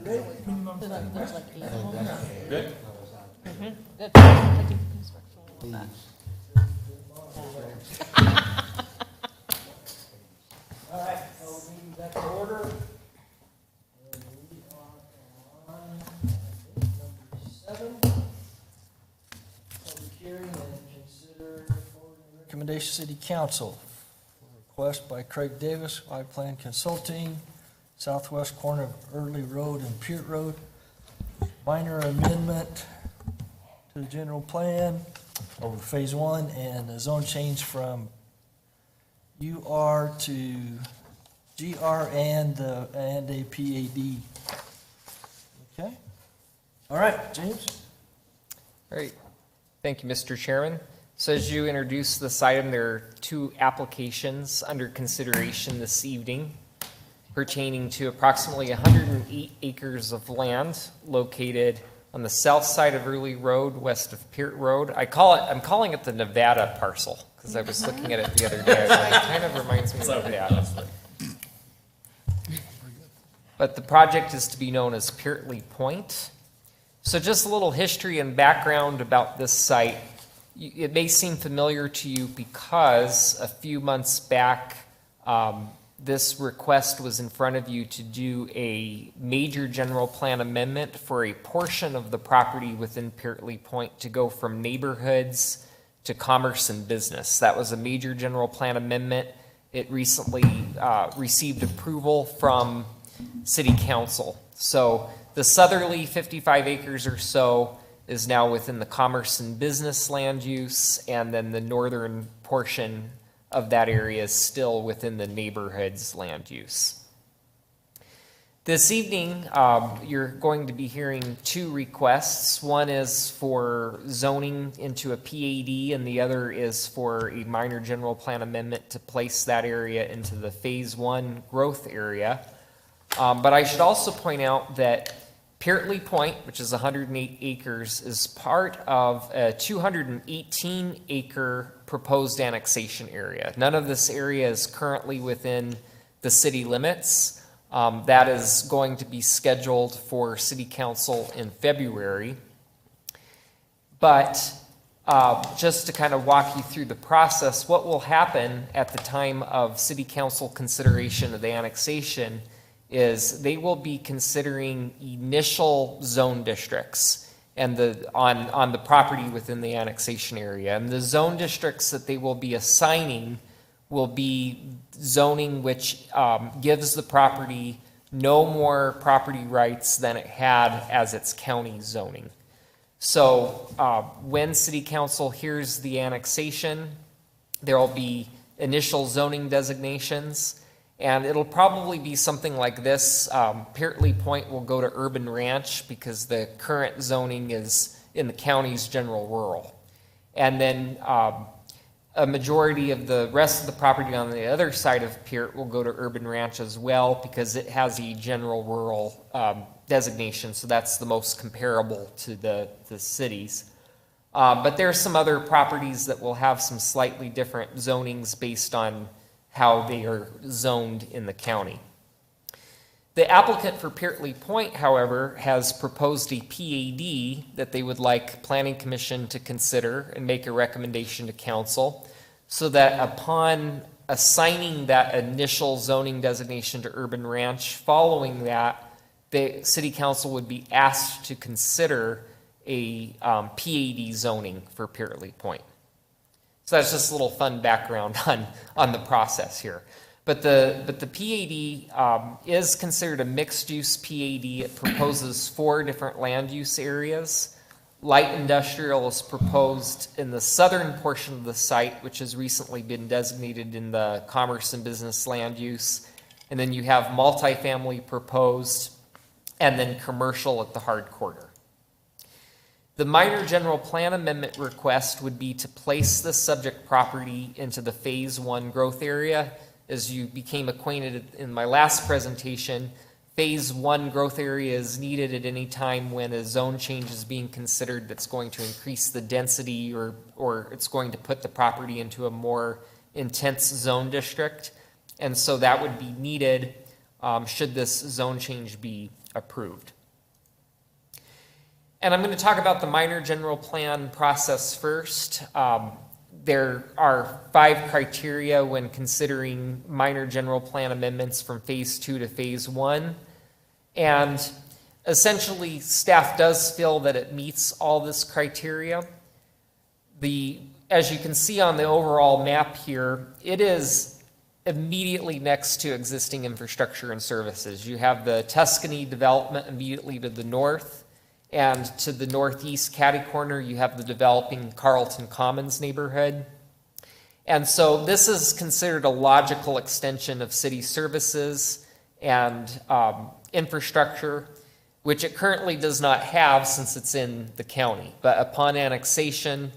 There's like 8 homes. Good? Good. Like you construction and all that. All right, so meeting back to order. And we are on number 7. Public hearing and consider forwarding recommendation City Council. Request by Craig Davis, White Plan Consulting, southwest corner of Early Road and Peart Road. Minor amendment to the general plan over phase 1 and a zone change from UR to GR and a PAD. Okay? All right, James? All right. Thank you, Mr. Chairman. So as you introduce this item, there are 2 applications under consideration this evening pertaining to approximately 108 acres of land located on the south side of Early Road, west of Peart Road. I'm calling it the Nevada parcel because I was looking at it the other day. It kind of reminds me of Nevada. But the project is to be known as Peartley Point. So just a little history and background about this site. It may seem familiar to you because a few months back, this request was in front of you to do a major general plan amendment for a portion of the property within Peartley Point to go from neighborhoods to commerce and business. That was a major general plan amendment. It recently received approval from City Council. So the southerly 55 acres or so is now within the commerce and business land use, and then the northern portion of that area is still within the neighborhood's land use. This evening, you're going to be hearing 2 requests. One is for zoning into a PAD, and the other is for a minor general plan amendment to place that area into the phase 1 growth area. But I should also point out that Peartley Point, which is 108 acres, is part of a 218-acre proposed annexation area. None of this area is currently within the city limits. That is going to be scheduled for City Council in February. But just to kind of walk you through the process, what will happen at the time of City Council consideration of the annexation is they will be considering initial zone districts and on the property within the annexation area. And the zone districts that they will be assigning will be zoning which gives the property no more property rights than it had as its county zoning. So when City Council hears the annexation, there will be initial zoning designations. And it'll probably be something like this. Peartley Point will go to urban ranch because the current zoning is in the county's general rural. And then a majority of the rest of the property on the other side of Peart will go to urban ranch as well because it has a general rural designation. So that's the most comparable to the cities. But there are some other properties that will have some slightly different zonings based on how they are zoned in the county. The applicant for Peartley Point, however, has proposed a PAD that they would like Planning Commission to consider and make a recommendation to council so that upon assigning that initial zoning designation to urban ranch, following that, the City Council would be asked to consider a PAD zoning for Peartley Point. So that's just a little fun background on the process here. But the PAD is considered a mixed-use PAD. It proposes 4 different land use areas. Light industrial is proposed in the southern portion of the site, which has recently been designated in the commerce and business land use. And then you have multifamily proposed, and then commercial at the hard quarter. The minor general plan amendment request would be to place the subject property into the phase 1 growth area. As you became acquainted in my last presentation, phase 1 growth area is needed at any time when a zone change is being considered that's going to increase the density or it's going to put the property into a more intense zone district. And so that would be needed should this zone change be approved. And I'm going to talk about the minor general plan process first. There are 5 criteria when considering minor general plan amendments from phase 2 to phase 1. And essentially, staff does feel that it meets all this criteria. As you can see on the overall map here, it is immediately next to existing infrastructure and services. You have the Tuscany development immediately to the north, and to the northeast catty corner, you have the developing Carlton Commons neighborhood. And so this is considered a logical extension of city services and infrastructure, which it currently does not have since it's in the county. But upon annexation,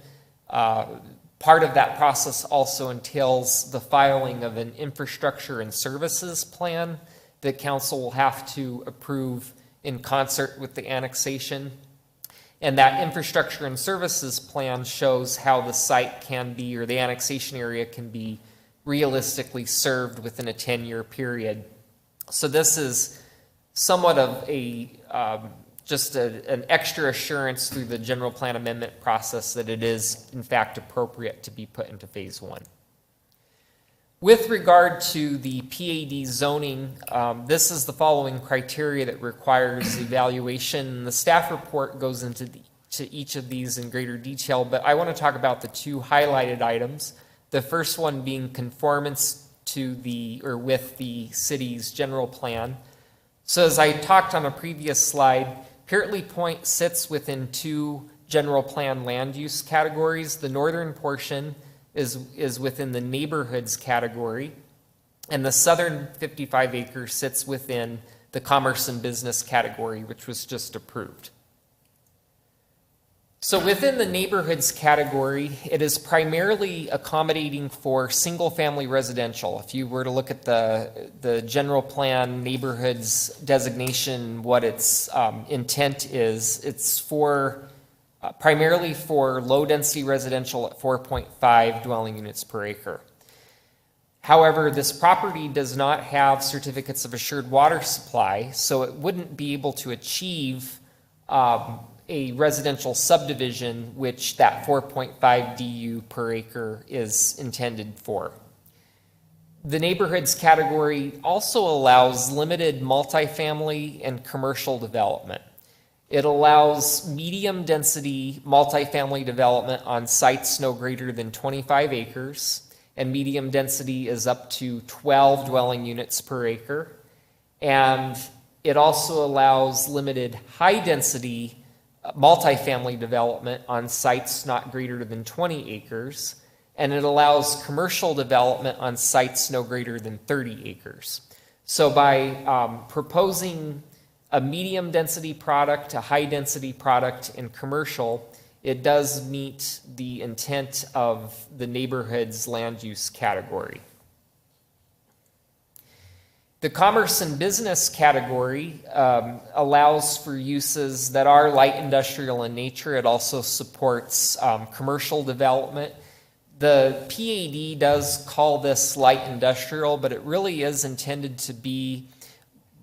part of that process also entails the filing of an infrastructure and services plan that council will have to approve in concert with the annexation. And that infrastructure and services plan shows how the site can be, or the annexation area can be realistically served within a 10-year period. So this is somewhat of just an extra assurance through the general plan amendment process that it is in fact appropriate to be put into phase 1. With regard to the PAD zoning, this is the following criteria that requires evaluation. The staff report goes into each of these in greater detail, but I want to talk about the 2 highlighted items. The first one being conformance to with the city's general plan. So as I talked on a previous slide, Peertley Point sits within 2 general plan land use categories. The northern portion is within the neighborhoods category, and the southern 55 acres sits within the commerce and business category, which was just approved. So within the neighborhoods category, it is primarily accommodating for single-family residential. If you were to look at the general plan neighborhoods designation, what its intent is, it's primarily for low-density residential at 4.5 dwelling units per acre. However, this property does not have certificates of assured water supply, so it wouldn't be able to achieve a residential subdivision, which that 4.5 DU per acre is intended for. The neighborhoods category also allows limited multifamily and commercial development. It allows medium density multifamily development on sites no greater than 25 acres, and medium density is up to 12 dwelling units per acre. And it also allows limited high density multifamily development on sites not greater than 20 acres, and it allows commercial development on sites no greater than 30 acres. So by proposing a medium density product, a high density product, and commercial, it does meet the intent of the neighborhood's land use category. The commerce and business category allows for uses that are light industrial in nature. It also supports commercial development. The PAD does call this light industrial, but it really is intended to be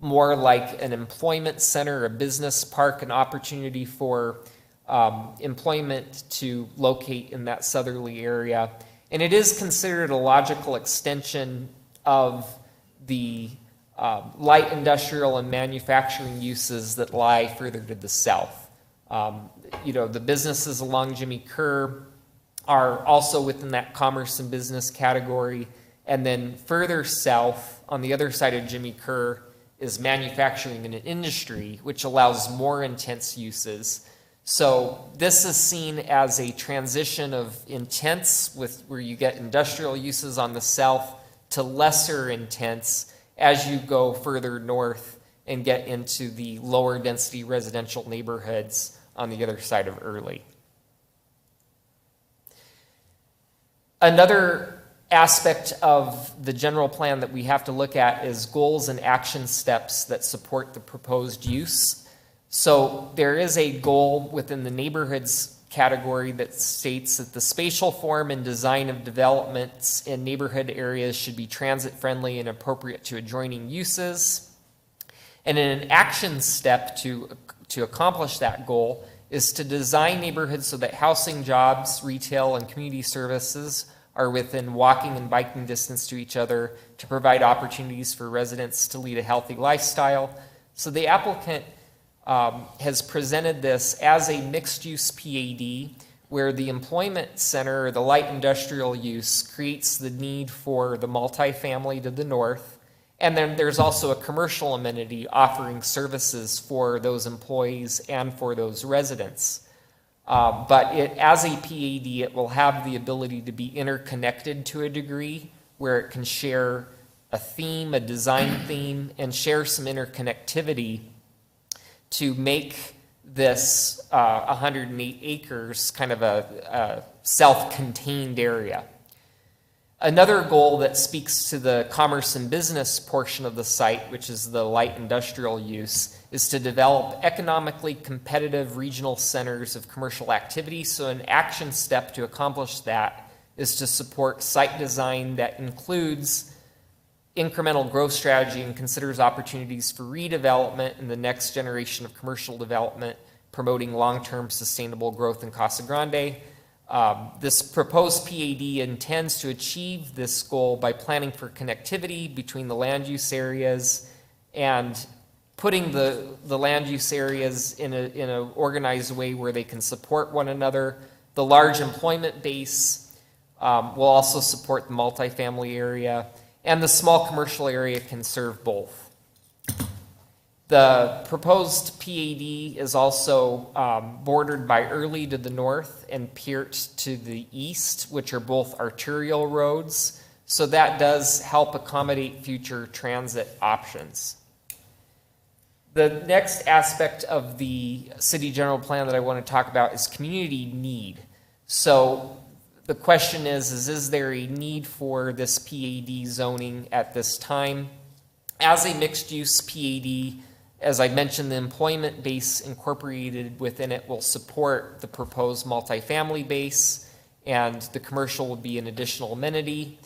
more like an employment center, a business park, an opportunity for employment to locate in that southerly area. And it is considered a logical extension of the light industrial and manufacturing uses that lie further to the south. The businesses along Jimmy Kerr are also within that commerce and business category. And then further south, on the other side of Jimmy Kerr, is manufacturing and industry, which allows more intense uses. So this is seen as a transition of intense, where you get industrial uses on the south, to lesser intense as you go further north and get into the lower density residential neighborhoods on the other side of Early. Another aspect of the general plan that we have to look at is goals and action steps that support the proposed use. So there is a goal within the neighborhoods category that states that the spatial form and design of developments in neighborhood areas should be transit friendly and appropriate to adjoining uses. And an action step to accomplish that goal is to design neighborhoods so that housing, jobs, retail, and community services are within walking and biking distance to each other, to provide opportunities for residents to lead a healthy lifestyle. So the applicant has presented this as a mixed-use PAD, where the employment center, or the light industrial use, creates the need for the multifamily to the north. And then there's also a commercial amenity offering services for those employees and for those residents. But as a PAD, it will have the ability to be interconnected to a degree, where it can share a theme, a design theme, and share some interconnectivity to make this 108 acres kind of a self-contained area. Another goal that speaks to the commerce and business portion of the site, which is the light industrial use, is to develop economically competitive regional centers of commercial activity. So an action step to accomplish that is to support site design that includes incremental growth strategy and considers opportunities for redevelopment in the next generation of commercial development, promoting long-term sustainable growth in Casa Grande. This proposed PAD intends to achieve this goal by planning for connectivity between the land use areas and putting the land use areas in an organized way where they can support one another. The large employment base will also support the multifamily area, and the small commercial area can serve both. The proposed PAD is also bordered by Early to the north and Peart to the east, which are both arterial roads. So that does help accommodate future transit options. The next aspect of the city general plan that I want to talk about is community need. So the question is there a need for this PAD zoning at this time? As a mixed-use PAD, as I mentioned, the employment base incorporated within it will support the proposed multifamily base, and the commercial would be an additional amenity.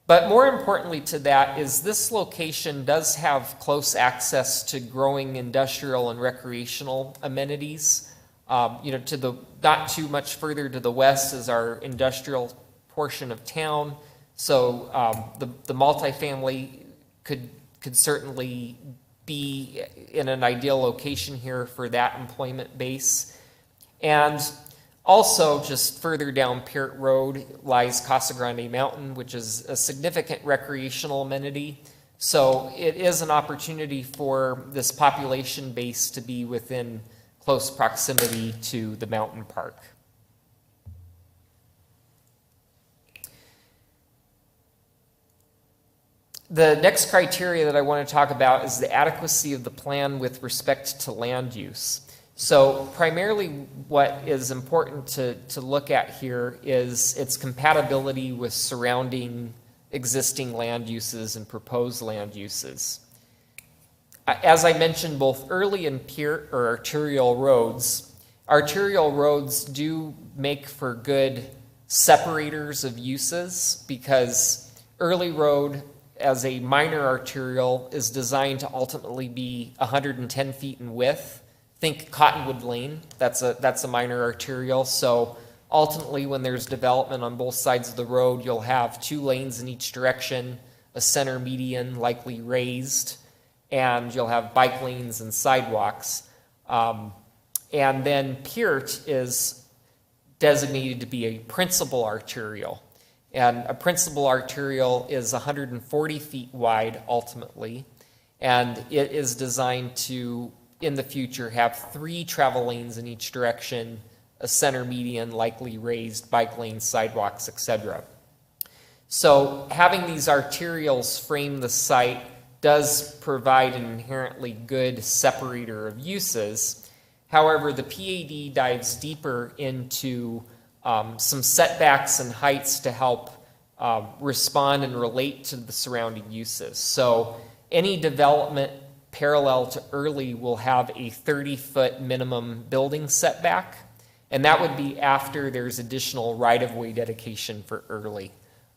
But more importantly to that is this location does have close access to growing industrial and recreational amenities. To the not too much further to the west is our industrial portion of town. So the multifamily could certainly be in an ideal location here for that employment base. And also, just further down Peart Road lies Casa Grande Mountain, which is a significant recreational amenity. So it is an opportunity for this population base to be within close proximity to the mountain park. The next criteria that I want to talk about is the adequacy of the plan with respect to land use. So primarily what is important to look at here is its compatibility with surrounding existing land uses and proposed land uses. As I mentioned, both Early and Peart are arterial roads. Arterial roads do make for good separators of uses, because Early Road as a minor arterial is designed to ultimately be 110 feet in width. Think Cottonwood Lane, that's a minor arterial. So ultimately, when there's development on both sides of the road, you'll have 2 lanes in each direction, a center median likely raised, and you'll have bike lanes and sidewalks. And then Peart is designated to be a principal arterial. And a principal arterial is 140 feet wide ultimately, and it is designed to, in the future, have 3 travel lanes in each direction, a center median, likely raised, bike lanes, sidewalks, etc. So having these arterials frame the site does provide an inherently good separator of uses. However, the PAD dives deeper into some setbacks and heights to help respond and relate to the surrounding uses. So any development parallel to Early will have a 30-foot minimum building setback, and that would be after there's additional right-of-way dedication for Early.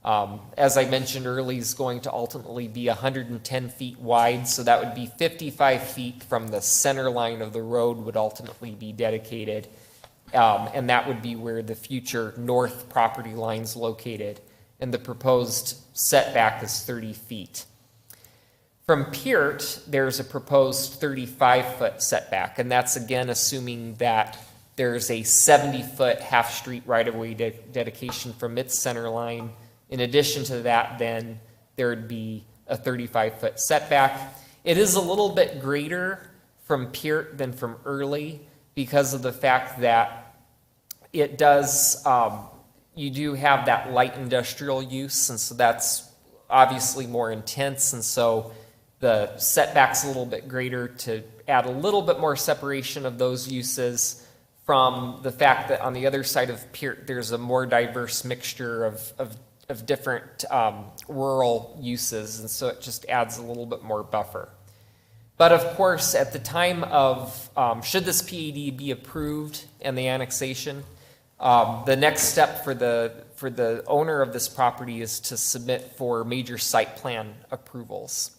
As I mentioned earlier, is going to ultimately be 110 feet wide, so that would be 55 feet from the center line of the road would ultimately be dedicated. And that would be where the future north property line's located. And the proposed setback is 30 feet. From Peart, there's a proposed 35-foot setback, and that's again assuming that there's a 70-foot half-street right-of-way dedication from its center line. In addition to that, then, there would be a 35-foot setback. It is a little bit greater from Peart than from Early because of the fact that it does, you do have that light industrial use, and so that's obviously more intense, and so the setback's a little bit greater to add a little bit more separation of those uses from the fact that on the other side of Peart, there's a more diverse mixture of different rural uses, and so it just adds a little bit more buffer. But of course, at the time of, should this PAD be approved and the annexation, the next step for the owner of this property is to submit for major site plan approvals.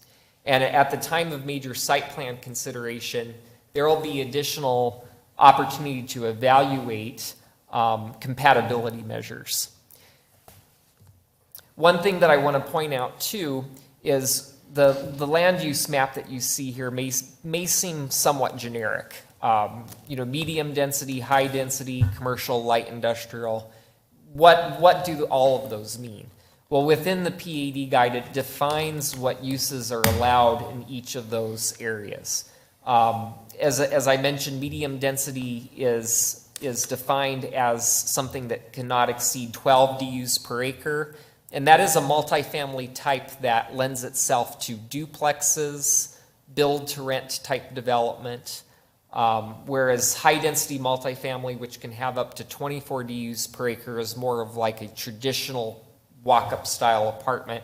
And at the time of major site plan consideration, there will be additional opportunity to evaluate compatibility measures. One thing that I want to point out too is the land use map that you see here may seem somewhat generic. Medium density, high density, commercial, light industrial. What do all of those mean? Well, within the PAD guide, it defines what uses are allowed in each of those areas. As I mentioned, medium density is defined as something that cannot exceed 12 DUs per acre, and that is a multifamily type that lends itself to duplexes, build-to-rent type development, whereas high-density multifamily, which can have up to 24 DUs per acre, is more of like a traditional walk-up style apartment.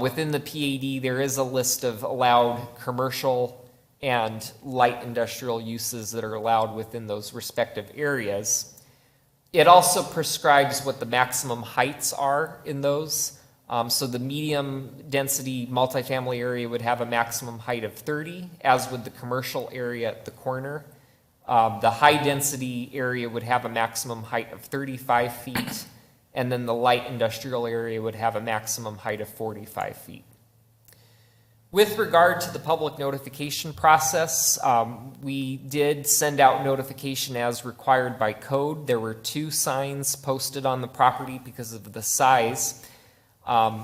Within the PAD, there is a list of allowed commercial and light industrial uses that are allowed within those respective areas. It also prescribes what the maximum heights are in those. So the medium density multifamily area would have a maximum height of 30, as would the commercial area at the corner. The high density area would have a maximum height of 35 feet. And then the light industrial area would have a maximum height of 45 feet. With regard to the public notification process, we did send out notification as required by code. There were 2 signs posted on the property because of the size.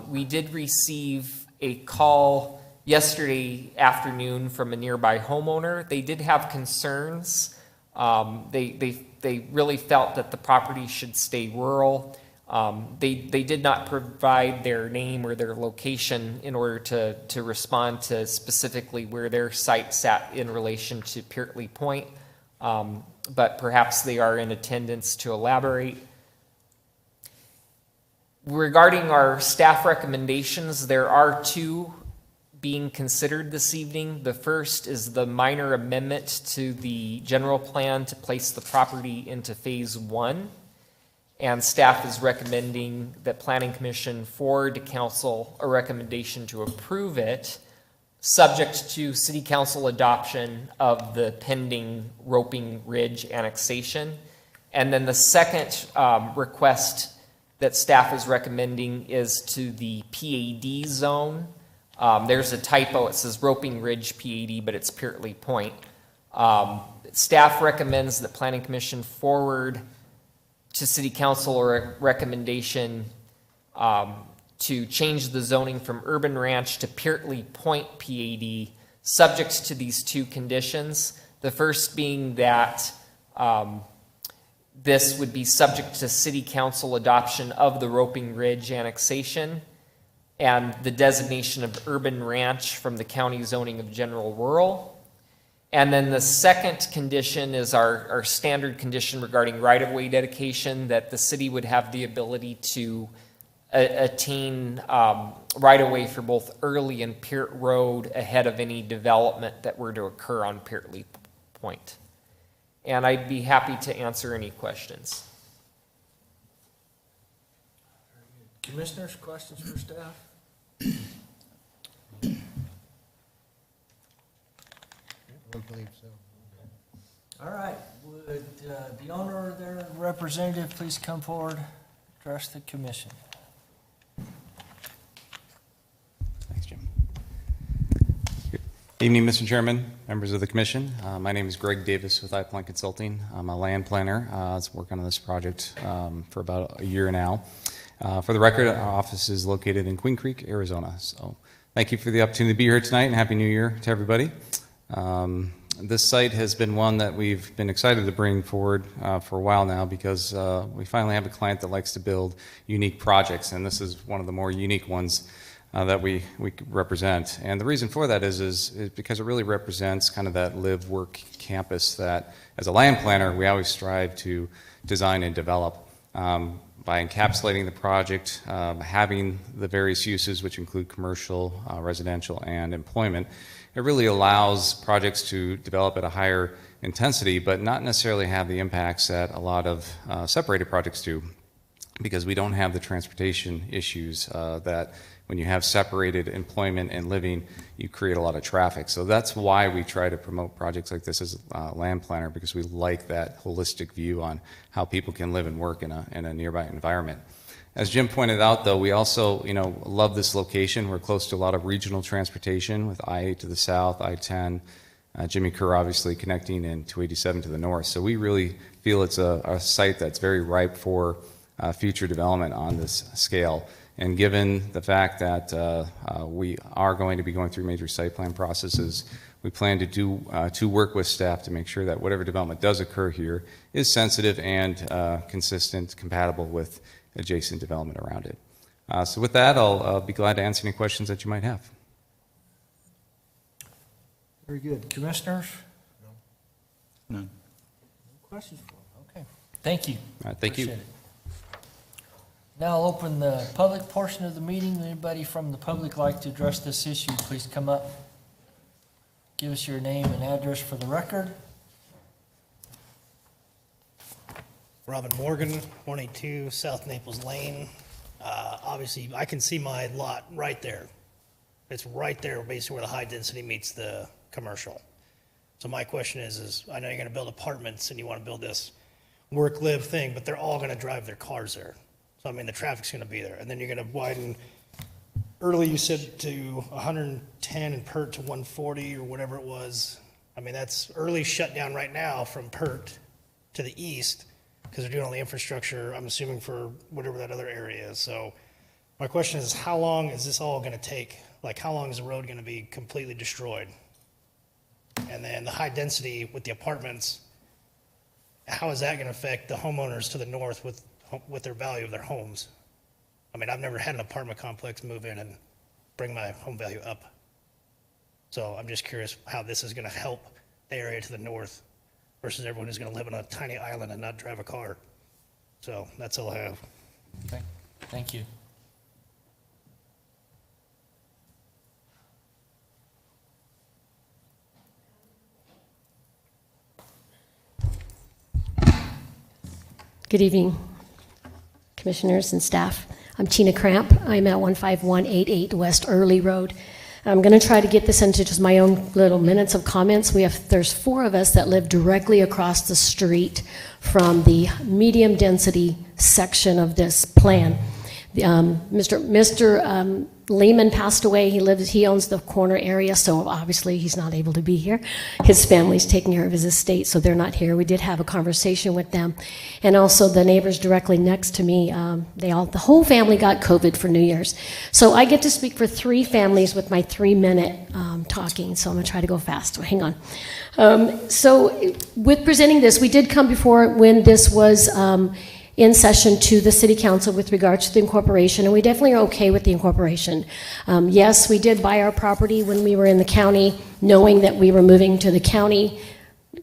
We did receive a call yesterday afternoon from a nearby homeowner. They did have concerns. They really felt that the property should stay rural. They did not provide their name or their location in order to respond to specifically where their site sat in relation to Peartley Point, but perhaps they are in attendance to elaborate. Regarding our staff recommendations, there are 2 being considered this evening. The first is the minor amendment to the general plan to place the property into phase 1. And staff is recommending that Planning Commission forward to council a recommendation to approve it, subject to City Council adoption of the pending Roping Ridge annexation. And then the second request that staff is recommending is to the PAD zone. There's a typo, it says Roping Ridge PAD, but it's Peartley Point. Staff recommends that Planning Commission forward to City Council or a recommendation to change the zoning from Urban Ranch to Peartley Point PAD, subject to these 2 conditions. The first being that this would be subject to City Council adoption of the Roping Ridge annexation and the designation of Urban Ranch from the county zoning of general rural. And then the second condition is our standard condition regarding right-of-way dedication, that the city would have the ability to attain right-of-way for both Early and Peart Road ahead of any development that were to occur on Peartley Point. And I'd be happy to answer any questions. Commissioners, questions for staff? I believe so. All right, would the owner or their representative please come forward, address the commission? Thanks, Jim. Good evening, Mr. Chairman, members of the commission. My name is Greg Davis with iPlan Consulting. I'm a land planner. I was working on this project for about a year now. For the record, our office is located in Queen Creek, Arizona. So thank you for the opportunity to be here tonight, and Happy New Year to everybody. This site has been one that we've been excited to bring forward for a while now because we finally have a client that likes to build unique projects, and this is one of the more unique ones that we represent. And the reason for that is because it really represents kind of that live-work campus that, as a land planner, we always strive to design and develop. By encapsulating the project, having the various uses, which include commercial, residential, and employment, it really allows projects to develop at a higher intensity, but not necessarily have the impacts that a lot of separated projects do, because we don't have the transportation issues that when you have separated employment and living, you create a lot of traffic. So that's why we try to promote projects like this as a land planner, because we like that holistic view on how people can live and work in a nearby environment. As Jim pointed out, though, we also, love this location. We're close to a lot of regional transportation with I-8 to the south, I-10, Jimmy Kerr obviously connecting, and 287 to the north. So we really feel it's a site that's very ripe for future development on this scale. And given the fact that we are going to be going through major site plan processes, we plan to work with staff to make sure that whatever development does occur here is sensitive and consistent, compatible with adjacent development around it. So with that, I'll be glad to answer any questions that you might have. Very good. Commissioners? No. No questions for them? Okay. Thank you. All right, thank you. Appreciate it. Now I'll open the public portion of the meeting. Anybody from the public like to address this issue, please come up. Give us your name and address for the record. Robin Morgan, 182 South Naples Lane. Obviously, I can see my lot right there. It's right there, basically where the high density meets the commercial. So my question is I know you're going to build apartments and you want to build this work-live thing, but they're all going to drive their cars there. So, I mean, the traffic's going to be there. And then you're going to widen, early you said to 110 and PERT to 140 or whatever it was. I mean, that's early shut down right now from PERT to the east because they're doing all the infrastructure, I'm assuming, for whatever that other area is. So my question is, how long is this all going to take? Like, how long is the road going to be completely destroyed? And then the high density with the apartments, how is that going to affect the homeowners to the north with their value of their homes? I mean, I've never had an apartment complex move in and bring my home value up. So I'm just curious how this is going to help the area to the north versus everyone who's going to live on a tiny island and not drive a car. So that's all I have. Okay. Thank you. Good evening, commissioners and staff. I'm Tina Cramp. I'm at 15188 West Early Road. I'm going to try to get this into just my own little minutes of comments. There's 4 of us that live directly across the street from the medium density section of this plan. Mr. Lehman passed away. He owns the corner area, so obviously he's not able to be here. His family's taking care of his estate, so they're not here. We did have a conversation with them. And also the neighbors directly next to me, the whole family got COVID for New Year's. So I get to speak for 3 families with my 3-minute talking, so I'm gonna try to go fast, so hang on. So with presenting this, we did come before when this was in session to the city council with regards to the incorporation, and we definitely are okay with the incorporation. Yes, we did buy our property when we were in the county, knowing that we were moving to the county.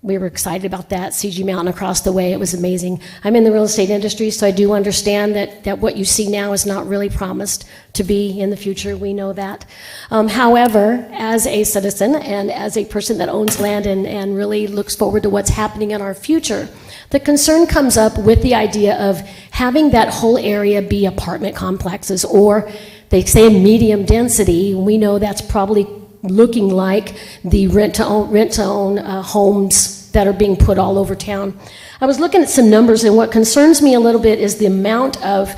we were excited about that. CG Mountain across the way, it was amazing. I'm in the real estate industry, so I do understand that what you see now is not really promised to be in the future. We know that. However, as a citizen and as a person that owns land and really looks forward to what's happening in our future, the concern comes up with the idea of having that whole area be apartment complexes, or they say medium density. We know that's probably looking like the rent-to-own homes that are being put all over town. I was looking at some numbers, and what concerns me a little bit is the amount of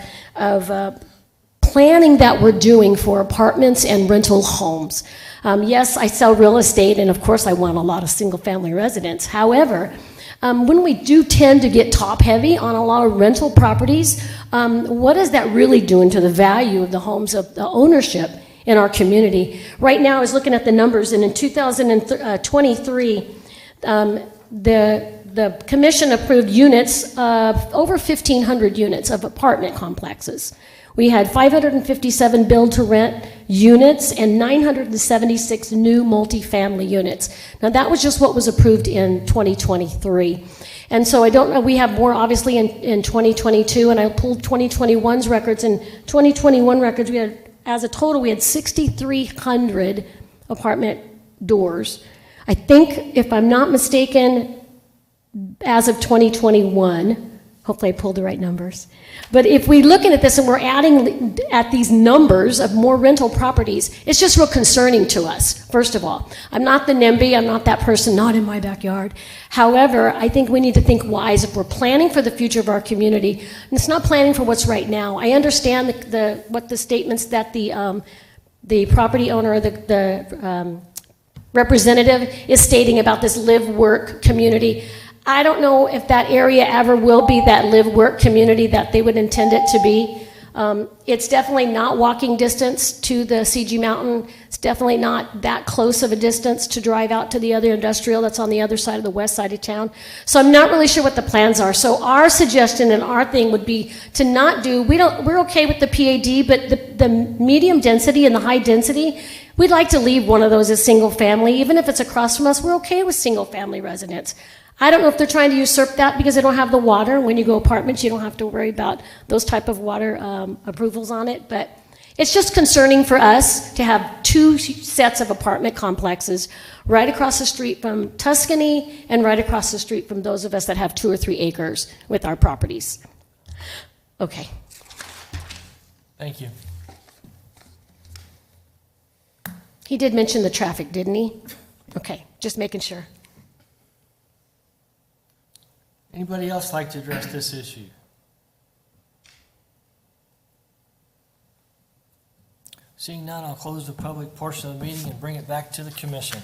planning that we're doing for apartments and rental homes. Yes, I sell real estate, and of course I want a lot of single-family residents. However, when we do tend to get top-heavy on a lot of rental properties, what is that really doing to the value of the homes of the ownership in our community? Right now, I was looking at the numbers, and in 2023, the commission approved units of over 1,500 units of apartment complexes. We had 557 build-to-rent units and 976 new multifamily units. Now, that was just what was approved in 2023. And so I don't know, we have more obviously in 2022, and I pulled 2021's records. In 2021 records, we had, as a total, we had 6,300 apartment doors. I think, if I'm not mistaken, as of 2021, hopefully I pulled the right numbers. But if we're looking at this and we're adding at these numbers of more rental properties, it's just real concerning to us, first of all. I'm not the NIMBY, I'm not that person, not in my backyard. However, I think we need to think wise if we're planning for the future of our community. And it's not planning for what's right now. I understand what the statements that the property owner or the representative is stating about this live-work community. I don't know if that area ever will be that live-work community that they would intend it to be. It's definitely not walking distance to the CG Mountain. It's definitely not that close of a distance to drive out to the other industrial that's on the other side of the west side of town. So I'm not really sure what the plans are. So our suggestion and our thing would be to not do, we're okay with the PAD, but the medium density and the high density, we'd like to leave one of those as single family. Even if it's across from us, we're okay with single family residents. I don't know if they're trying to usurp that because they don't have the water. When you go apartments, you don't have to worry about those type of water approvals on it. But it's just concerning for us to have two sets of apartment complexes right across the street from Tuscany and right across the street from those of us that have 2 or 3 acres with our properties. Okay. Thank you. He did mention the traffic, didn't he? Okay, just making sure. Anybody else like to address this issue? Seeing none, I'll close the public portion of the meeting and bring it back to the commission.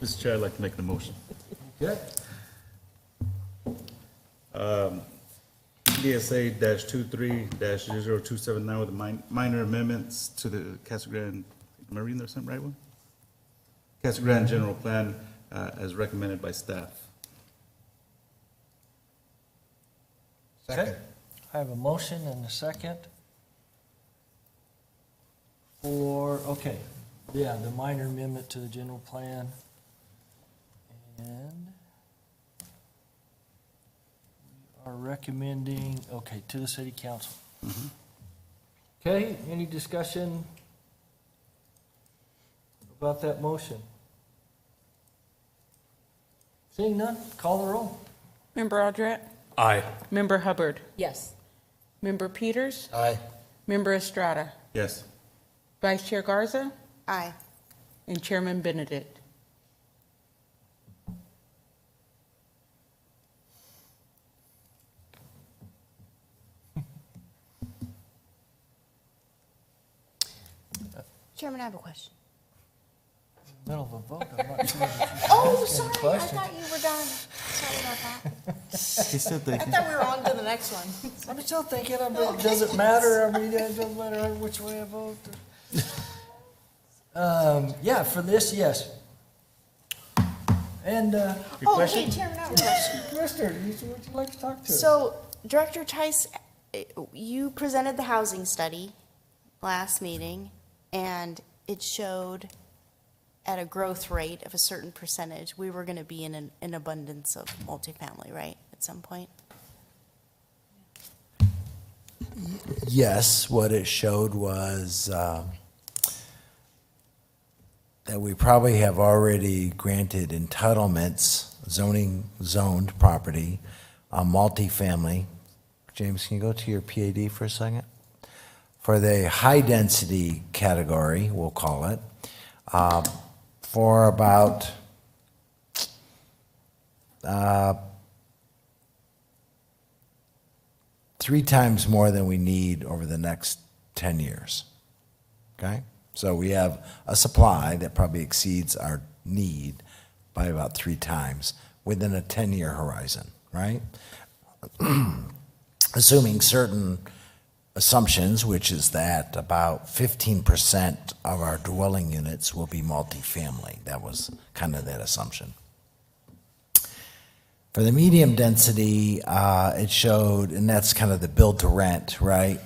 Mr. Chair, I'd like to make the motion. Good. DSA-23-00279 with the minor amendments to the Casa Grande, am I reading the right one? Casa Grande General Plan as recommended by staff. Okay. I have a motion and a second for, okay, yeah, the minor amendment to the general plan. And we are recommending, okay, to the city council. Okay, any discussion about that motion? Seeing none, call the roll. Member Audrette? Aye. Member Hubbard? Yes. Member Peters? Aye. Member Estrada? Yes. Vice Chair Garza? Aye. And Chairman Benedict? Chairman, I have a question. Middle of a vote, I'm not sure. Oh, sorry, I thought you were done. Sorry about that. He's still I thinking. thought we were on to the next one. I'm still thinking, does it matter? I mean, it doesn't matter which way I vote. Yeah, for this, yes. And, Oh, hey, Chairman, I have a question. Commissioner, would you like to talk to us? So, Director Tice, you presented the housing study last meeting, and it showed at a growth rate of a certain percentage, we were going to be in an abundance of multifamily, right, at some point? Yes, what it showed was that we probably have already granted entitlements, zoned property, multifamily. James, can you go to your PAD for a second? For the high-density category, we'll call it, for about 3 times more than we need over the next 10 years. Okay? So we have a supply that probably exceeds our need by about 3 times within a 10-year horizon, right? Assuming certain assumptions, which is that about 15% of our dwelling units will be multifamily. That was kind of that assumption. For the medium density, it showed, and that's kind of the build to rent, right?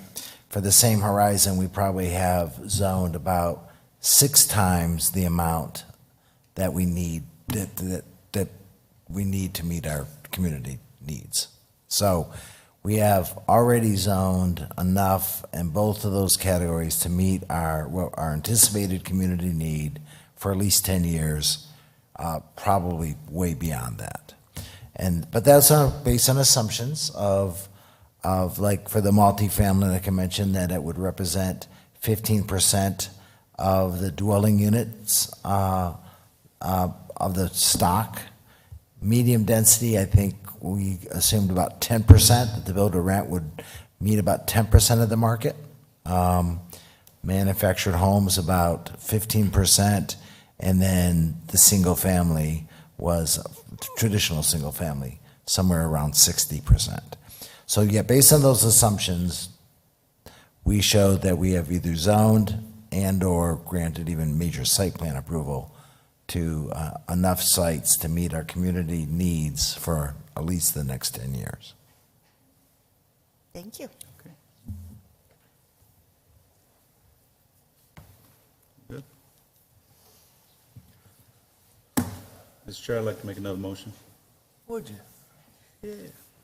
For the same horizon, we probably have zoned about 6 times the amount that we need, that we need to meet our community needs. So we have already zoned enough in both of those categories to meet our anticipated community need for at least 10 years, probably way beyond that. But that's based on assumptions of like for the multifamily, like I mentioned, that it would represent 15% of the dwelling units of the stock. Medium density, I think we assumed about 10%, that the build to rent would meet about 10% of the market. Manufactured homes about 15%, and then the single family was traditional single family, somewhere around 60%. So yeah, based on those assumptions, we showed that we have either zoned and or granted even major site plan approval to enough sites to meet our community needs for at least the next 10 years. Thank you. Good. Mr. Chair, I'd like to make another motion. Would you? Yeah.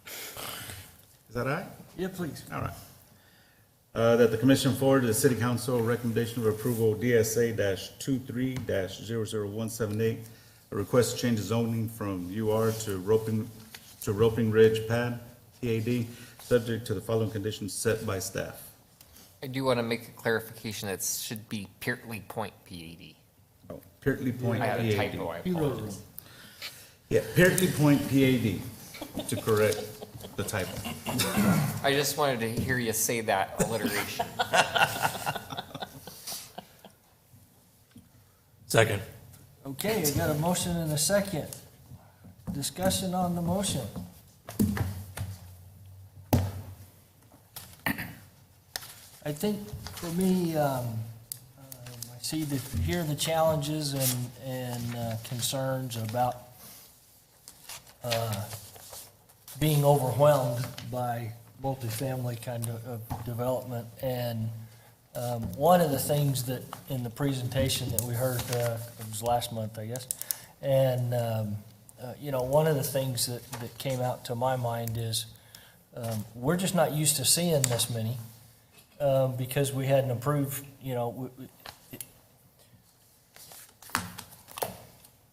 Is that all right? Yeah, please. All right. That the commission forward to the city council recommendation of approval DSA-23-00178, a request to change the zoning from UR to Roping Ridge PAD, PAD, subject to the following conditions set by staff. I do want to make a clarification that it should be Peartley Point PAD. Oh, Peartley Point I had a PAD. typo, I apologize. Yeah, Peartley Point PAD, to correct the typo. I just wanted to hear you say that alliteration. Second. Okay, I got a motion and a second. Discussion on the motion. I think for me, I hear the challenges and concerns about being overwhelmed by multifamily kind of development. And one of the things that in the presentation that we heard, it was last month, I guess, and one of the things that came out to my mind is we're just not used to seeing this many because we hadn't approved,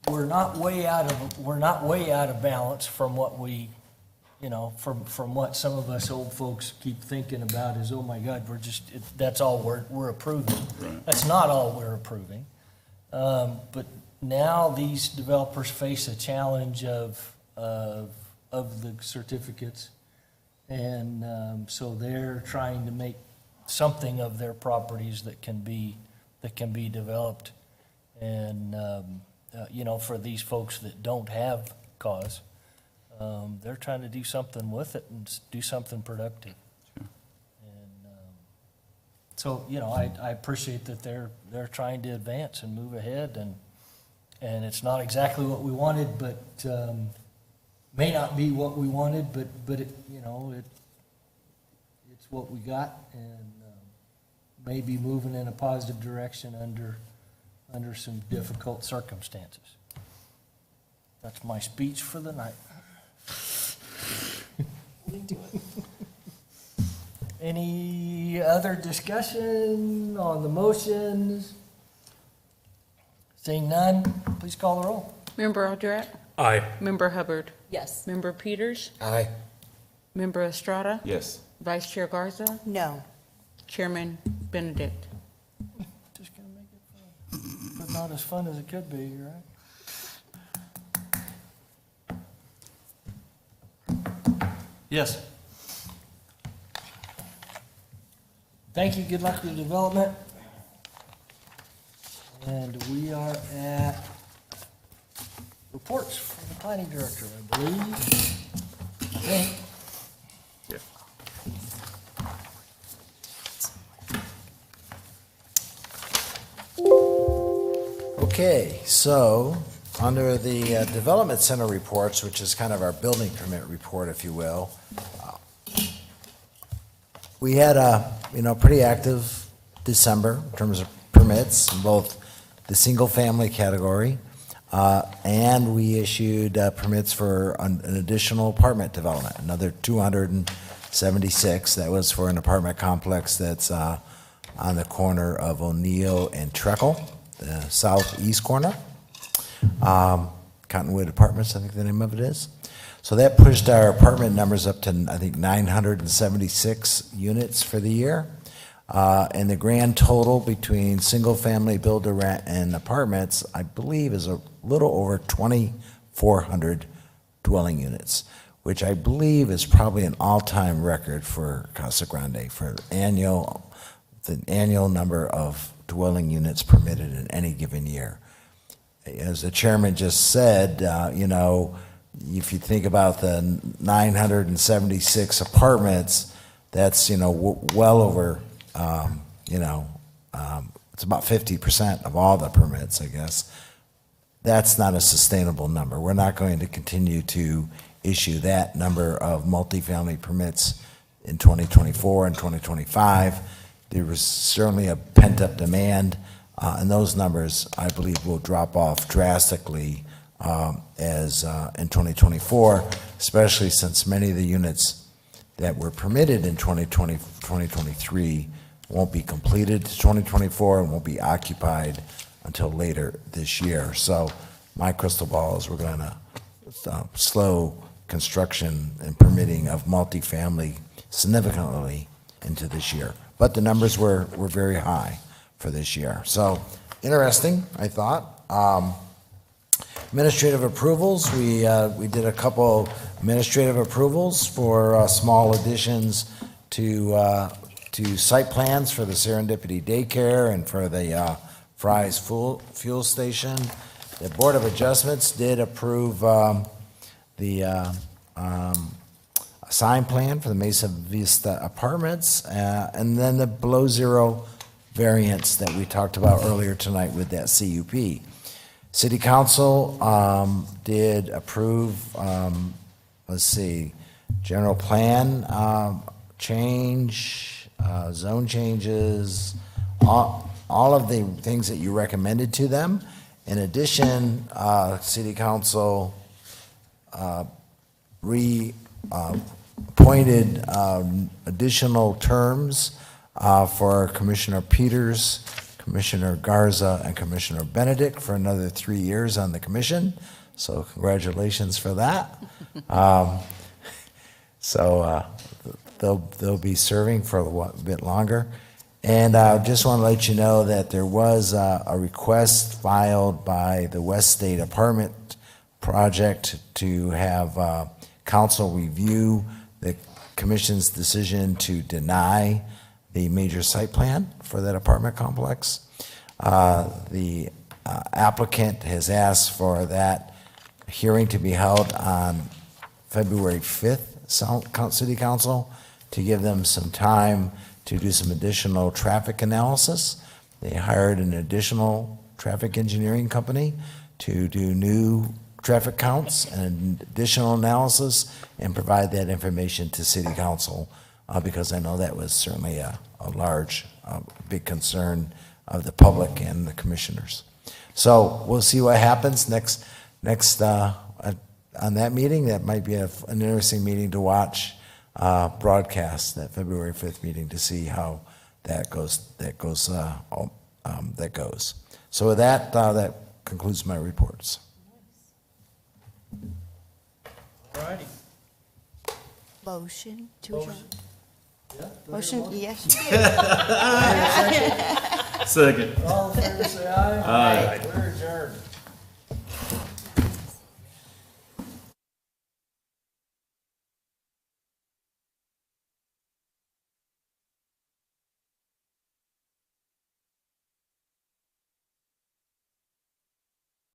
we're not way out of balance from what we, from what some of us old folks keep thinking about is, oh my God, that's all we're approving. Right. That's not all we're approving. But now these developers face a challenge of the certificates. And so they're trying to make something of their properties that can be developed. And, for these folks that don't have cause, they're trying to do something with it and do something productive. Sure. And so, I appreciate that they're trying to advance and move ahead, and And it's not exactly what we wanted, but may not be what we wanted, but it, you know, it's what we got, and may be moving in a positive direction under some difficult circumstances. That's my speech for the night. Any other discussion on the motions? Seeing none, please call the roll. Member Aldrat? Aye. Member Hubbard? Yes. Member Peters? Aye. Member Estrada? Yes. Vice Chair Garza? No. Chairman Benedict? Just gonna make it fun, but not as fun as it could be, right? Yes. Thank you, good luck with the development. And we are at reports from the planning director, I believe. I think. Okay, so under the Development Center reports, which is kind of our building permit report, if you will, we had a, pretty active December in terms of permits, in both the single-family category, and we issued permits for an additional apartment development, another 276. That was for an apartment complex that's on the corner of O'Neill and Treckle, the southeast corner. Cottonwood Apartments, I think the name of it is. So that pushed our apartment numbers up to, I think, 976 units for the year. And the grand total between single-family build-to-rent and apartments, I believe, is a little over 2,400 dwelling units, which I believe is probably an all-time record for Casa Grande for the annual number of dwelling units permitted in any given year. As the chairman just said, if you think about the 976 apartments, that's, well over, it's about 50% of all the permits, I guess. That's not a sustainable number. We're not going to continue to issue that number of multifamily permits in 2024 and 2025. There was certainly a pent-up demand, and those numbers, I believe, will drop off drastically as in 2024, especially since many of the units that were permitted in 2023 won't be completed to 2024 and won't be occupied until later this year. So my crystal ball is we're going to slow construction and permitting of multifamily significantly into this year. But the numbers were very high for this year. So interesting, I thought. Administrative approvals, we did a couple administrative approvals for small additions to site plans for the Serendipity Daycare and for the Fry's Fuel Station. The Board of Adjustments did approve the sign plan for the Mesa Vista Apartments, and then the below zero variance that we talked about earlier tonight with that CUP. City Council did approve, general plan change, zone changes, all of the things that you recommended to them. In addition, City Council appointed additional terms for Commissioner Peters, Commissioner Garza, and Commissioner Benedict for another 3 years on the commission. So congratulations for that. They'll be serving for a bit longer. And I just want to let you know that there was a request filed by the West State Apartment Project to have council review the commission's decision to deny the major site plan for that apartment complex. The applicant has asked for that hearing to be held on February 5th, City Council, to give them some time to do some additional traffic analysis. They hired an additional traffic engineering company to do new traffic counts and additional analysis and provide that information to city council, because I know that was certainly a large, big concern of the public and the commissioners. So we'll see what happens next on that meeting. That might be an interesting meeting to watch, broadcast, that February 5th meeting, to see how that goes. So with that, that concludes my reports. All righty. Motion to adjourn. Yeah, do I Motion, hear a yes. Second. All in favor, say aye. Aye. We're adjourned.